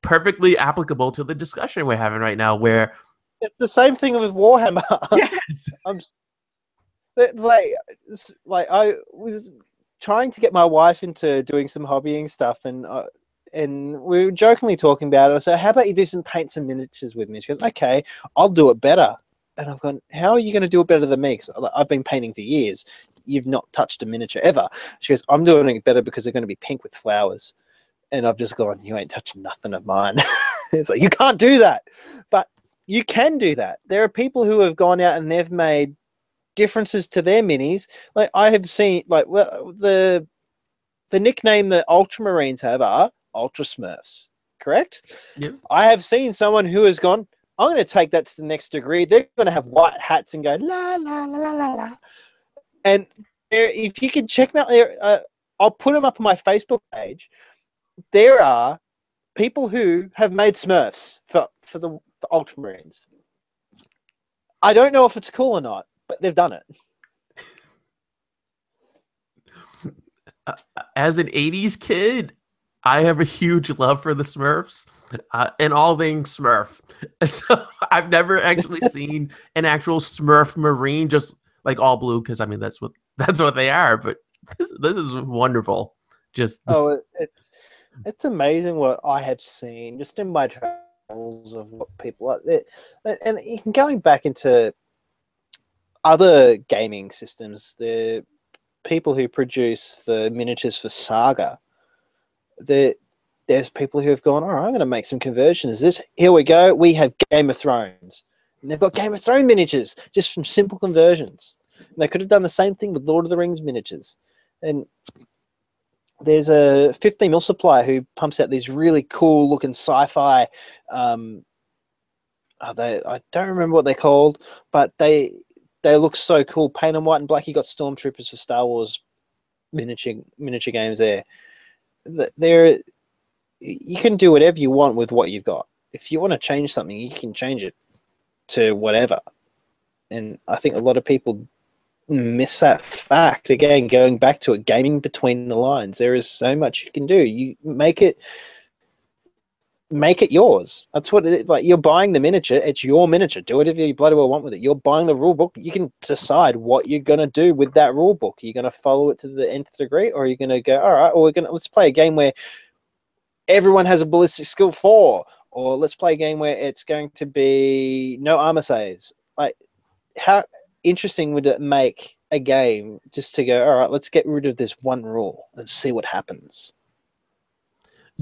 perfectly applicable to the discussion we're having right now, where it's the same thing with Warhammer. Yes, it's like I was trying to get my wife into doing some hobbying stuff, and we were jokingly talking about it. I said, how about you do some paints and miniatures with me? She goes, okay, I'll do it better. And I've gone, how are you going to do it better than me? Because I've been painting for years. You've not touched a miniature ever. She goes, I'm doing it better because they're going to be pink with flowers. And I've just gone, you ain't touching nothing of mine. It's like, you can't do that. But you can do that. There are people who have gone out and they've made differences to their minis. Like, I have seen, like, well, the nickname that Ultramarines have are Ultra Smurfs, correct? Yep. I have seen someone who has gone, I'm going to take that to the next degree. They're going to have white hats and go, la, la, la, la, la, la. And if you can check them out there, I'll put them up on my Facebook page. There are people who have made Smurfs for the Ultramarines. I don't know if it's cool or not, but they've done it. As an 80s kid, I have a huge love for the Smurfs and all things Smurf. So I've never actually seen an actual Smurf Marine, just like all blue, because I mean that's what they are. But this is wonderful. Just it's amazing what I have seen just in my travels of what people like there, and going back into other gaming systems, the people who produce the miniatures for Saga. There's people who have gone, all right, I'm going to make some conversions. Here we go. We have Game of Thrones. And they've got Game of Thrones miniatures just from simple conversions. And they could have done the same thing with Lord of the Rings miniatures. And there's a 15 mil supplier who pumps out these really cool looking sci-fi. I don't remember what they're called, but they look so cool. Paint them white and black. You got Stormtroopers for Star Wars miniature games there. You can do whatever you want with what you've got. If you want to change something, you can change it to whatever. And I think a lot of people miss that fact. Again, going back to it, gaming between the lines. There is so much you can do. You make it yours. That's what it, like, you're buying the miniature. It's your miniature. Do whatever you bloody well want with it. You're buying the rule book. You can decide what you're going to do with that rule book. Are you going to follow it to the nth degree, or are you going to go, all right, well, let's play a game where everyone has a ballistic skill 4, or let's play a game where it's going to be no armor saves. Like, how interesting would it make a game just to go, all right, let's get rid of this one rule and see what happens?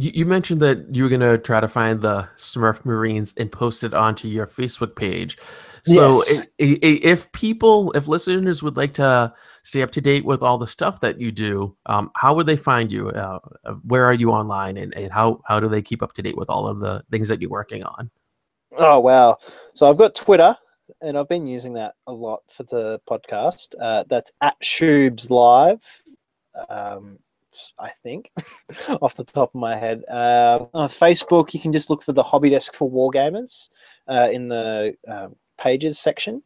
You mentioned that you were going to try to find the Smurf Marines and post it onto your Facebook page. So Yes. if listeners would like to stay up to date with all the stuff that you do, how would they find you? Where are you online, and how do they keep up to date with all of the things that you're working on? Oh wow! So I've got Twitter, and I've been using that a lot for the podcast. That's at Shoobs Live. Um, I think, off the top of my head. On Facebook, you can just look for the Hobby Desk for Wargamers in the pages section,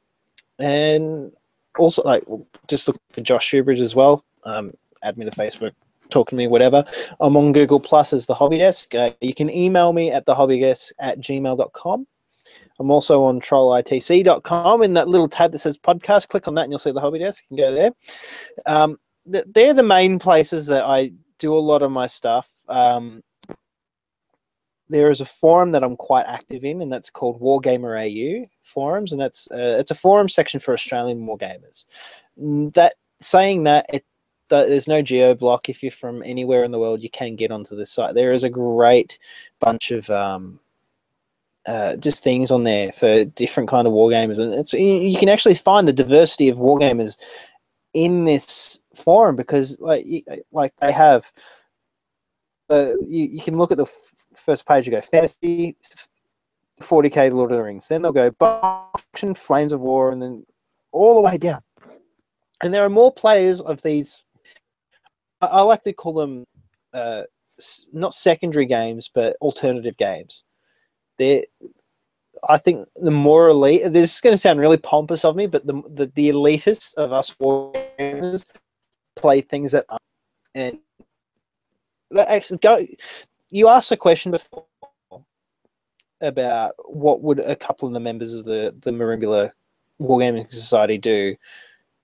and also just look for Josh Shoobridge as well. Add me to Facebook, talk to me, whatever. I'm on Google Plus as the Hobby Desk. You can email me at thehobbydesk@gmail.com. I'm also on trollitc.com. In that little tab that says podcast, click on that and you'll see the Hobby Desk. You can go there. They're the main places that I do a lot of my stuff. There is a forum that I'm quite active in, and that's called Wargamer AU forums, and it's a forum section for Australian wargamers. There's no geo block. If you're from anywhere in the world, you can get onto this site. There is a great bunch of just things on there for different kind of wargamers, and you can actually find the diversity of wargamers in this forum, because they have you can look at the first page. You go fantasy, 40k Lord of the Rings, then they'll go Action, Flames of War, and then all the way down. And there are more players of these. I like to call them not secondary games, but alternative games. I think the more elite. This is going to sound really pompous of me, but the elitists of us wargamers play things that are, and that actually go. You asked a question before about what would a couple of the members of the Merimbula Wargaming Society do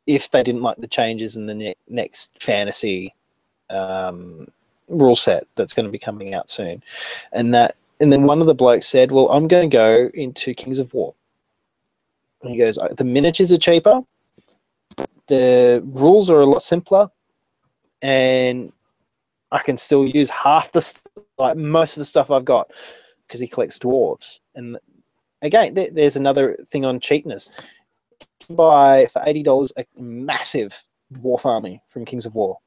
if they didn't like the changes in the next fantasy rule set that's going to be coming out soon, and then one of the blokes said, "Well, I'm going to go into Kings of War." And he goes, "The miniatures are cheaper, the rules are a lot simpler, and I can still use most of the stuff I've got," because he collects dwarves. And again, there's another thing on cheapness. You can buy for $80 a massive dwarf army from Kings of War.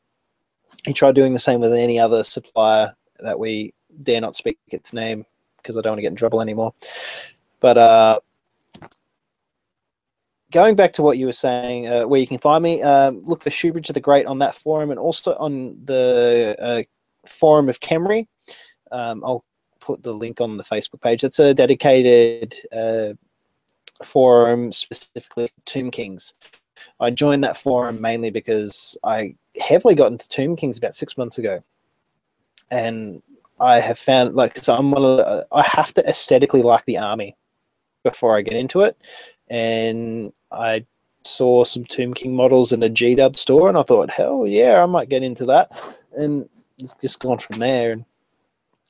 He tried doing the same with any other supplier that we dare not speak its name because I don't want to get in trouble anymore. But going back to what you were saying, where you can find me, look for Shoobridge the Great on that forum, and also on the forum of Khemri. I'll put the link on the Facebook page. It's a dedicated forum specifically for Tomb Kings. I joined that forum mainly because I heavily got into Tomb Kings about 6 months ago, and I have found I have to aesthetically like the army before I get into it, and I saw some Tomb King models in a G-Dub store, and I thought, hell yeah, I might get into that, and it's just gone from there, and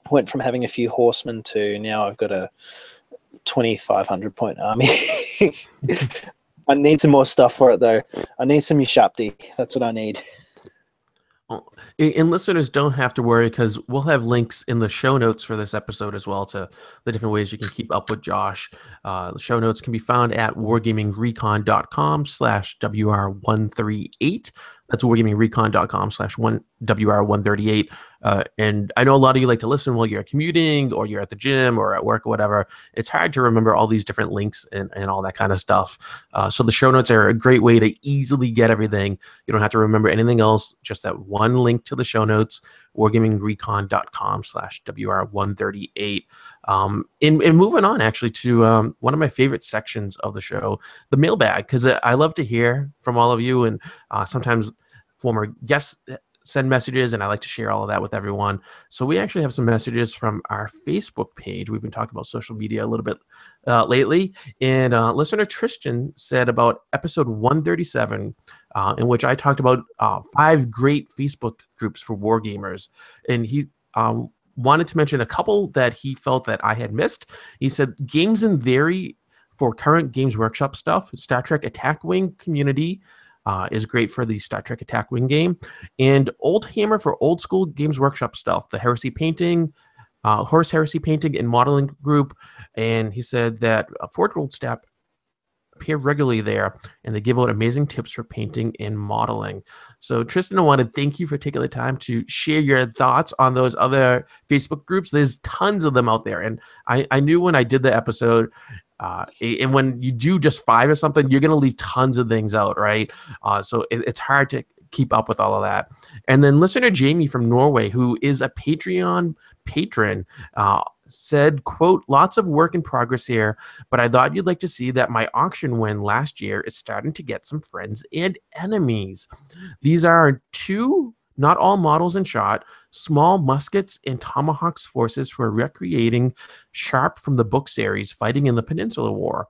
went from having a few horsemen to now I've got a 2,500 point army. I need some more stuff for it though. I need some Ushapti. That's what I need. And listeners don't have to worry, because we'll have links in the show notes for this episode as well to the different ways you can keep up with Josh. The show notes can be found at wargamingrecon.com/WR138. That's wargamingrecon.com/WR138. And I know a lot of you like to listen while you're commuting or you're at the gym or at work or whatever. It's hard to remember all these different links and all that kind of stuff. So the show notes are a great way to easily get everything. You don't have to remember anything else, just that one link to the show notes, wargamingrecon.com/WR138. And moving on actually to one of my favorite sections of the show, the mailbag, because I love to hear from all of you, and sometimes former guests send messages, and I like to share all of that with everyone. So we actually have some messages from our Facebook page. We've been talking about social media a little bit lately, and listener Tristan said about episode 137, in which I talked about 5 great Facebook groups for wargamers, and he wanted to mention a couple that he felt that I had missed. He said Games in Theory for current Games Workshop stuff, Star Trek Attack Wing community, is great for the Star Trek Attack Wing game, and Old Hammer for old school Games Workshop stuff. The Heresy Painting, Horse Heresy Painting and Modeling Group, and he said that Forge World staff appear regularly there, and they give out amazing tips for painting and modeling. So Tristan, I want to thank you for taking the time to share your thoughts on those other Facebook groups. There's tons of them out there, and I knew when I did the episode, and when you do just 5 or something, you're going to leave tons of things out, right? So it's hard to keep up with all of that. And then listener Jamie from Norway, who is a Patreon patron, said, quote, lots of work in progress here, but I thought you'd like to see that my auction win last year is starting to get some friends and enemies. These are 2, not all models in shot, small muskets and tomahawks forces for recreating Sharp from the book series fighting in the Peninsula War,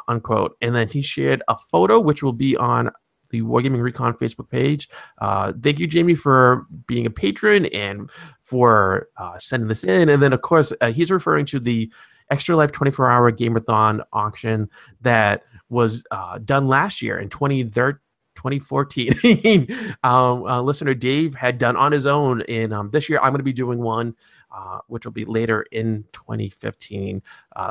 unquote. And then he shared a photo, which will be on the Wargaming Recon Facebook page. Thank you, Jamie, for being a patron and for sending this in. And then, of course, he's referring to the Extra Life 24-hour Gamerthon auction that was done last year in 2014. Listener Dave had done on his own. And this year, I'm going to be doing one, which will be later in 2015.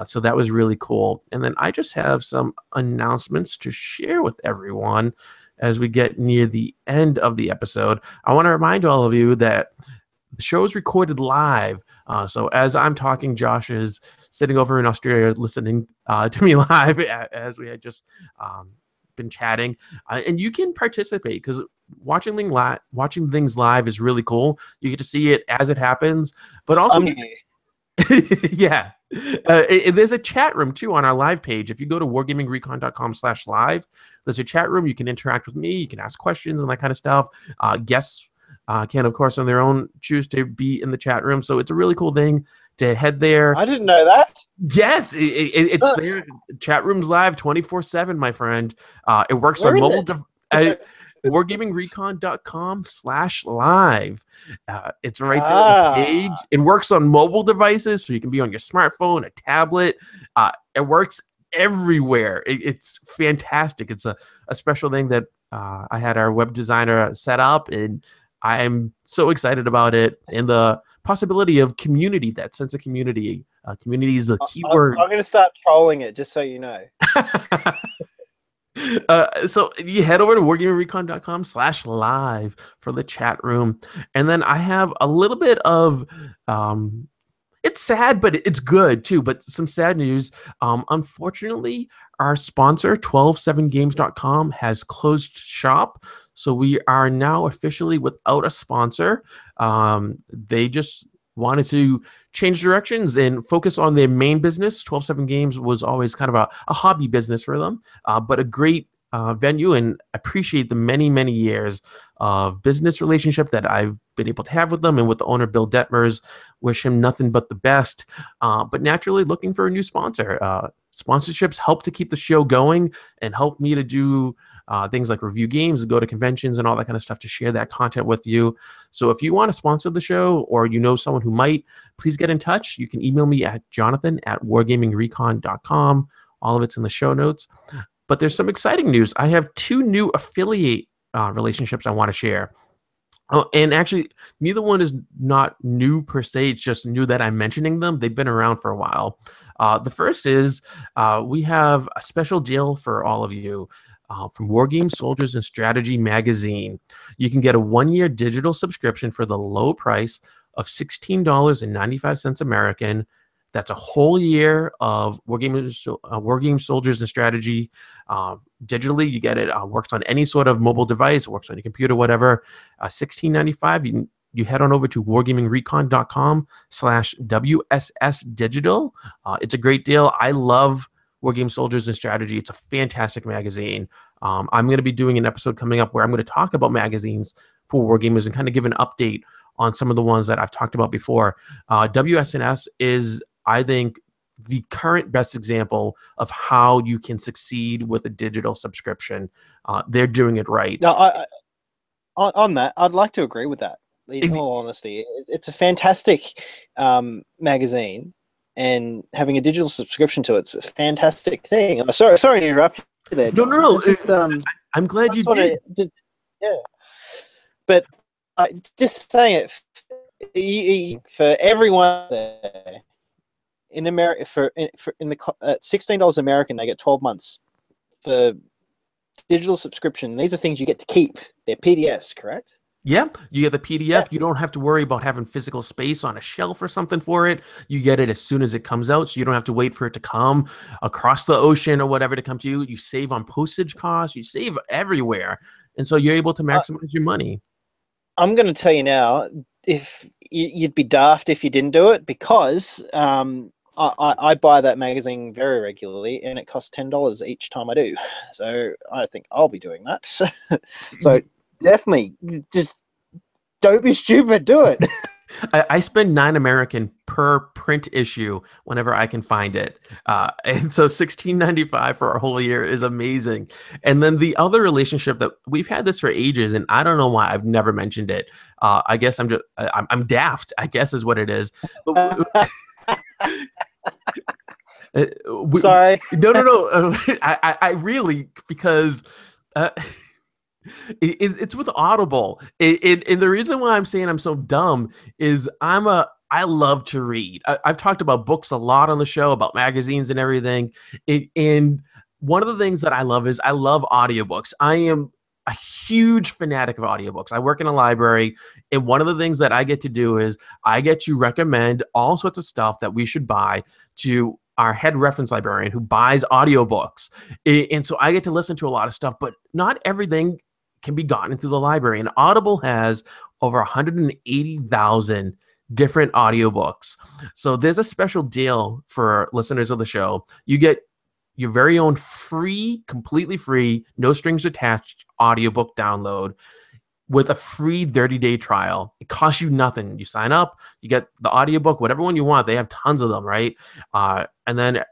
So that was really cool. And then I just have some announcements to share with everyone as we get near the end of the episode. I want to remind all of you that the show is recorded live. So as I'm talking, Josh is sitting over in Australia listening to me live as we had just been chatting. And you can participate because watching things live is really cool. You get to see it as it happens, but also yeah. There's a chat room too on our live page. If you go to wargamingrecon.com/live, there's a chat room. You can interact with me. You can ask questions and that kind of stuff. Guests can, of course, on their own choose to be in the chat room. So it's a really cool thing to head there. I didn't know that. Yes, it's there. Chat room's live 24/7, my friend. It works on mobile. wargamingrecon.com/live. It's right there on the page. It works on mobile devices, so you can be on your smartphone, a tablet. It works everywhere. It's fantastic. It's a special thing that I had our web designer set up, and I'm so excited about it and the possibility of community, that sense of community. Community is a key word. I'm going to start trolling it, just so you know. So you head over to wargamingrecon.com/live for the chat room. And then I have a little bit of, it's sad, but it's good too, but some sad news. Unfortunately, our sponsor, 127games.com, has closed shop. So we are now officially without a sponsor. They just wanted to change directions and focus on their main business. 127 Games was always kind of a hobby business for them, but a great venue, and appreciate the many, many years of business relationship that I've been able to have with them and with the owner, Bill Detmers. Wish him nothing but the best, but naturally looking for a new sponsor. Sponsorships help to keep the show going and help me to do things like review games and go to conventions and all that kind of stuff to share that content with you. So if you want to sponsor the show or you know someone who might, please get in touch. You can email me at jonathan@wargamingrecon.com. All of it's in the show notes. But there's some exciting news. I have 2 new affiliate relationships I want to share. Oh, and actually, neither one is not new per se. It's just new that I'm mentioning them. They've been around for a while. The first is we have a special deal for all of you from Wargame Soldiers and Strategy magazine. You can get a 1-year digital subscription for the low price of $16.95 American. That's a whole year of Wargame Soldiers and Strategy digitally. You get it. Works on any sort of mobile device. Works on your computer, whatever. $16.95. You head on over to wargamingrecon.com/WSS digital. It's a great deal. I love Wargame Soldiers and Strategy. It's a fantastic magazine. I'm going to be doing an episode coming up where I'm going to talk about magazines for Wargamers and kind of give an update on some of the ones that I've talked about before. WSNS is, I think, the current best example of how you can succeed with a digital subscription. They're doing it right. Now, on that, I'd like to agree with that. In all honesty, it's a fantastic magazine, and having a digital subscription to it's a fantastic thing. Sorry to interrupt you there. No. It's just, I'm glad you did. Yeah, but just saying it for everyone there in America in the at $16 American, they get 12 months for digital subscription. These are things you get to keep. They're PDFs, correct? Yeah, you get the PDF. Yeah. You don't have to worry about having physical space on a shelf or something for it. You get it as soon as it comes out, so you don't have to wait for it to come across the ocean or whatever to come to you. You save on postage costs. You save everywhere, and so you're able to maximize your money. I'm going to tell you now, if you'd be daft if you didn't do it, because I buy that magazine very regularly, and it costs $10 each time I do. So I think I'll be doing that. So definitely, just don't be stupid. Do it. I spend $9 American per print issue whenever I can find it, and so $16.95 for a whole year is amazing. And then the other relationship that we've had this for ages, and I don't know why I've never mentioned it. I guess I'm daft, I guess is what it is. Sorry. No. I really, because it's with Audible. And the reason why I'm saying I'm so dumb is I love to read. I've talked about books a lot on the show, about magazines and everything. And one of the things that I love is I love audiobooks. I am a huge fanatic of audiobooks. I work in a library, and one of the things that I get to do is I get to recommend all sorts of stuff that we should buy to our head reference librarian who buys audiobooks. And so I get to listen to a lot of stuff, but not everything can be gotten through the library. And Audible has over 180,000 different audiobooks. So there's a special deal for listeners of the show. You get your very own free, completely free, no strings attached audiobook download with a free 30-day trial. It costs you nothing. You sign up, you get the audiobook, whatever one you want. They have tons of them, right? And then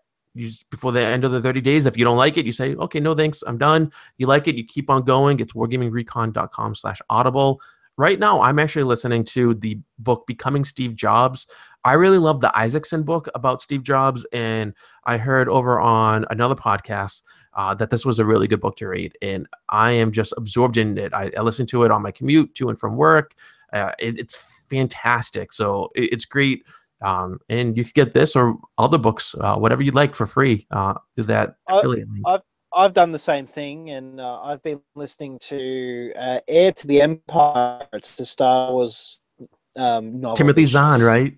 before the end of the 30 days, if you don't like it, you say, okay, no thanks, I'm done. You like it, you keep on going. It's wargamingrecon.com/audible. Right now, I'm actually listening to the book Becoming Steve Jobs. I really love the Isaacson book about Steve Jobs, and I heard over on another podcast that this was a really good book to read, and I am just absorbed in it. I listen to it on my commute to and from work. It's fantastic. So it's great. And you can get this or other books, whatever you like, for free through that affiliate link. I've done the same thing, and I've been listening to Heir to the Empire. It's the Star Wars novel. Timothy Zahn, right?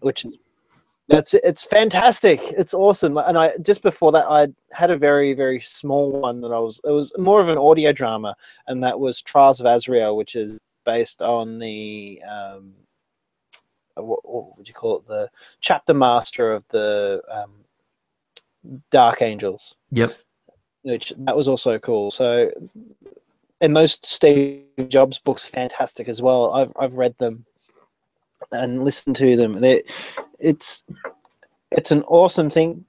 It's fantastic. It's awesome. And I just before that, I had a very, very small one that it was more of an audio drama, and that was Trials of Azrael, which is based on the what would you call it? The chapter master of the Dark Angels. Yep. Which that was also cool. So, and those Steve Jobs books, fantastic as well. I've read them and listened to them. It's an awesome thing.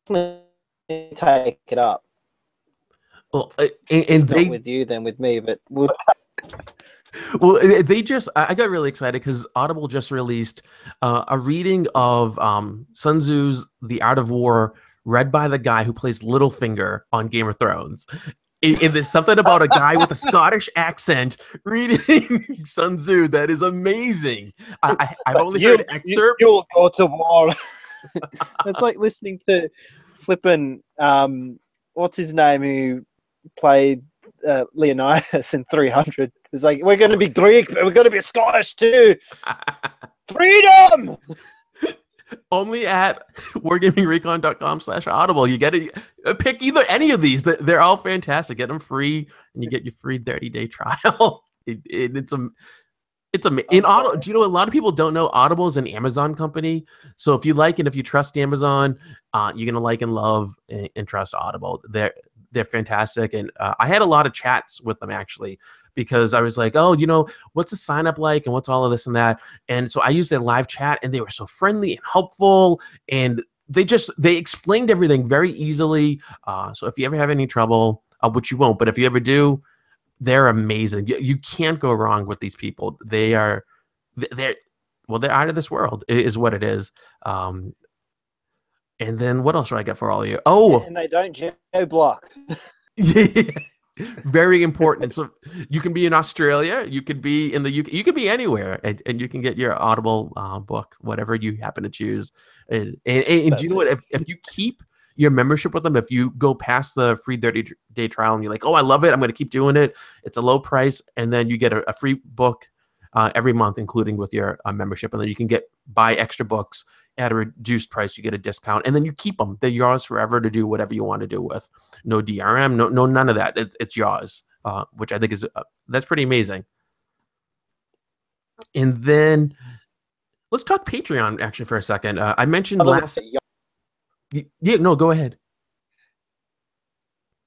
Take it up. Well, and they not with you, then with me, but we'll. Well, I got really excited because Audible just released a reading of Sun Tzu's The Art of War, read by the guy who plays Littlefinger on Game of Thrones. There's something about a guy with a Scottish accent reading Sun Tzu that is amazing. I've only heard excerpts. You'll go to war. It's like listening to flippin' what's his name who played Leonidas in 300. It's like, we're going to be Greek, but we're going to be Scottish too. Freedom! Only at wargamingrecon.com/audible. You get it. Pick any of these. They're all fantastic. Get them free, and you get your free 30-day trial. It's in Audible. Do you know a lot of people don't know Audible is an Amazon company? So if you like and if you trust Amazon, you're gonna like and love and trust Audible. They're fantastic, and I had a lot of chats with them actually, because I was like, oh, what's the sign up like, and what's all of this and that, and so I used their live chat, and they were so friendly and helpful, and they explained everything very easily. So if you ever have any trouble, which you won't, but if you ever do, they're amazing. You can't go wrong with these people. They're out of this world is what it is. And then what else do I get for all of you? Oh, and they don't geo block. Yeah. Very important. So you can be in Australia, you could be in the UK, you could be anywhere, and you can get your Audible book, whatever you happen to choose. And do you know what? If you keep your membership with them, if you go past the free 30-day trial and you're like, oh, I love it, I'm going to keep doing it. It's a low price, and then you get a free book every month, including with your membership, and then you can buy extra books at a reduced price. You get a discount, and then you keep them. They're yours forever to do whatever you want to do with. No DRM, no none of that. It's yours, which I think is that's pretty amazing. And then let's talk Patreon actually for a second. I mentioned last. Yeah, no, go ahead.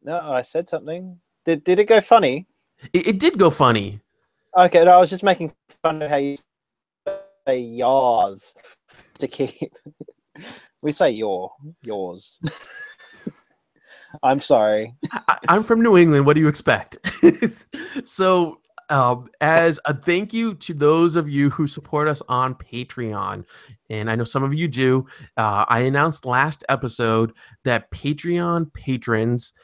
No, I said something. Did it go funny? It did go funny. Okay, no, I was just making fun of how you say yours to keep. We say yours. I'm sorry. I'm from New England. What do you expect? So, as a thank you to those of you who support us on Patreon, and I know some of you do, I announced last episode that Patreon patrons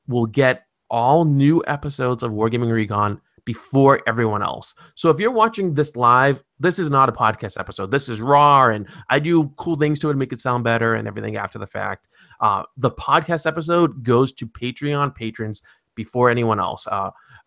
will get all new episodes of Wargaming Recon before everyone else. So if you're watching this live, this is not a podcast episode. This is raw, and I do cool things to it to make it sound better and everything after the fact. The podcast episode goes to Patreon patrons before anyone else.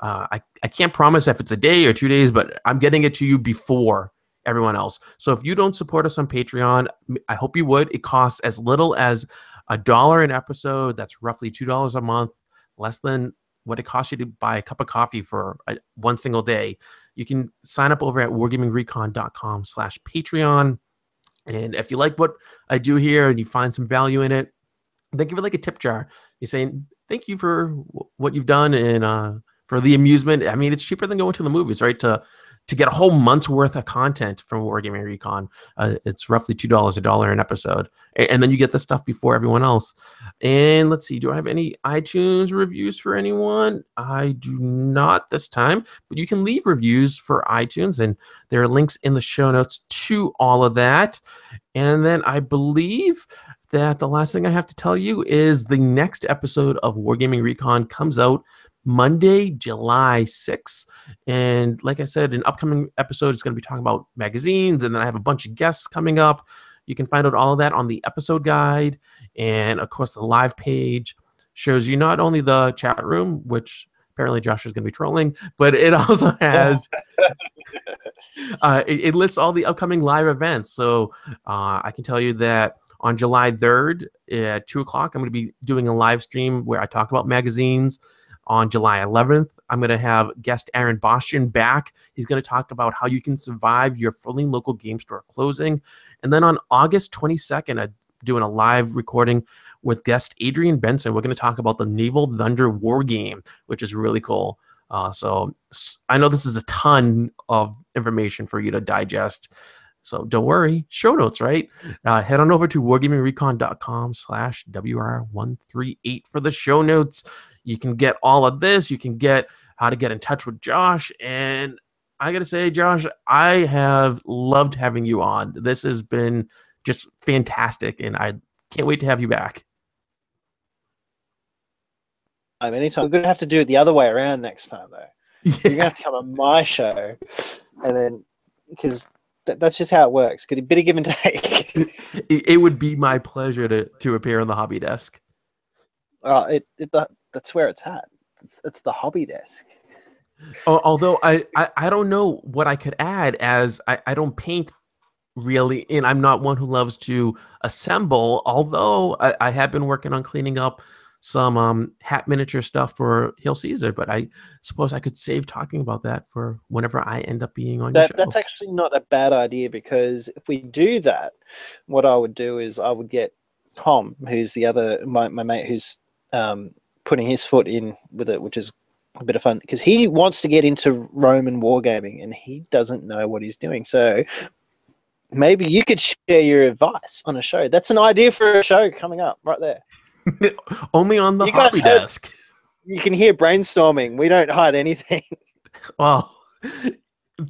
I can't promise if it's a day or 2 days, but I'm getting it to you before everyone else. So if you don't support us on Patreon, I hope you would. It costs as little as $1 an episode. That's roughly $2 a month, less than what it costs you to buy a cup of coffee for one single day. You can sign up over at wargamingrecon.com/Patreon. And if you like what I do here and you find some value in it, then give it like a tip jar. You're saying, thank you for what you've done and for the amusement. I mean, it's cheaper than going to the movies, right? To get a whole month's worth of content from Wargaming Recon, it's roughly $2, $1 an episode. And then you get the stuff before everyone else. And let's see, do I have any iTunes reviews for anyone? I do not this time, but you can leave reviews for iTunes, and there are links in the show notes to all of that. And then I believe that the last thing I have to tell you is the next episode of Wargaming Recon comes out Monday, July 6th. And like I said, an upcoming episode is going to be talking about magazines, and then I have a bunch of guests coming up. You can find out all of that on the episode guide. And of course, the live page shows you not only the chat room, which apparently Josh is going to be trolling, but it also has it lists all the upcoming live events. So I can tell you that on July 3rd at 2 o'clock, I'm going to be doing a live stream where I talk about magazines. On July 11th, I'm going to have guest Aaron Bostian back. He's going to talk about how you can survive your fully local game store closing. And then on August 22nd, I'm doing a live recording with guest Adrian Benson. We're going to talk about the Naval Thunder War Game, which is really cool. So I know this is a ton of information for you to digest. So don't worry, show notes, right? Head on over to wargamingrecon.com/WR138 for the show notes. You can get all of this. You can get how to get in touch with Josh. And I got to say, Josh, I have loved having you on. This has been just fantastic, and I can't wait to have you back. Anytime. We're going to have to do it the other way around next time, though. Yeah. You're going to have to come on my show, and then because that's just how it works. Get a bit of give and take. It would be my pleasure to appear on the hobby desk. That's where it's at. It's the hobby desk. Although I don't know what I could add, as I don't paint really, and I'm not one who loves to assemble, although I have been working on cleaning up some hat miniature stuff for Hail Caesar, but I suppose I could save talking about that for whenever I end up being on your show. That's actually not a bad idea, because if we do that, what I would do is I would get Tom, who's the other, my mate, who's putting his foot in with it, which is a bit of fun, because he wants to get into Roman wargaming and he doesn't know what he's doing. So maybe you could share your advice on a show. That's an idea for a show coming up right there. Only on the hobby desk. You can hear brainstorming. We don't hide anything. Well,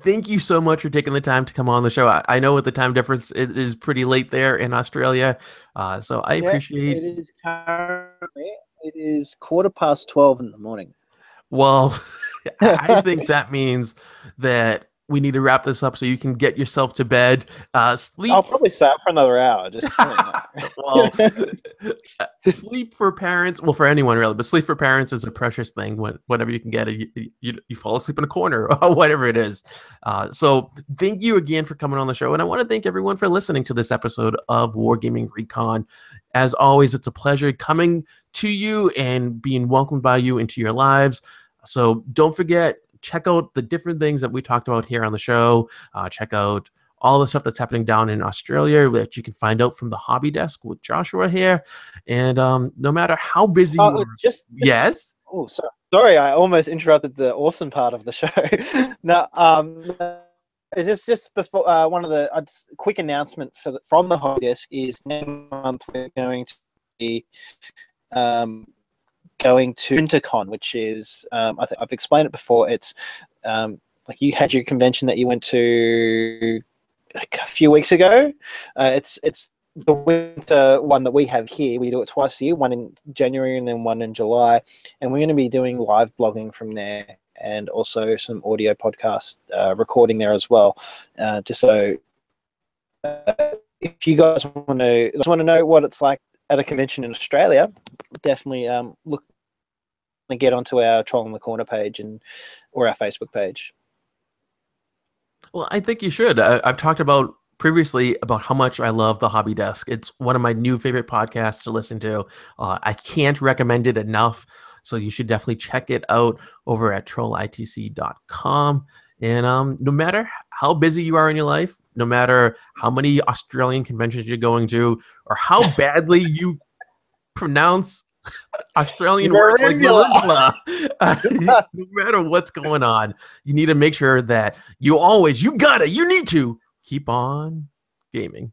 thank you so much for taking the time to come on the show. I know with the time difference, it is pretty late there in Australia. So I appreciate it. It is 12:15 in the morning. Well, I think that means that we need to wrap this up so you can get yourself to bed. Sleep. I'll probably stay up for another hour. Just Well, sleep for parents, well, for anyone really, but sleep for parents is a precious thing. Whenever you can get it, you fall asleep in a corner or whatever it is. So thank you again for coming on the show. And I want to thank everyone for listening to this episode of Wargaming Recon. As always, it's a pleasure coming to you and being welcomed by you into your lives. So don't forget, check out the different things that we talked about here on the show. Check out all the stuff that's happening down in Australia, which you can find out from the hobby desk with Joshua here. And no matter how busy you are, yes. Oh, sorry, I almost interrupted the awesome part of the show. No, it's just before one of the quick announcement from the hobby desk is next month we're going to be going to Intercon, which is I've explained it before. It's like you had your convention that you went to a few weeks ago. It's the winter one that we have here. We do it twice a year, one in January and then one in July. And we're going to be doing live blogging from there and also some audio podcast recording there as well. Just so if you guys want to know what it's like at a convention in Australia, definitely look and get onto our Troll in the Corner page or our Facebook page. Well, I think you should. I've talked about previously about how much I love the Hobby Desk. It's one of my new favorite podcasts to listen to. I can't recommend it enough. So you should definitely check it out over at trollitc.com. And no matter how busy you are in your life, no matter how many Australian conventions you're going to, or how badly you pronounce Australian words like Merimbula, no matter what's going on, you need to make sure that you need to keep on gaming.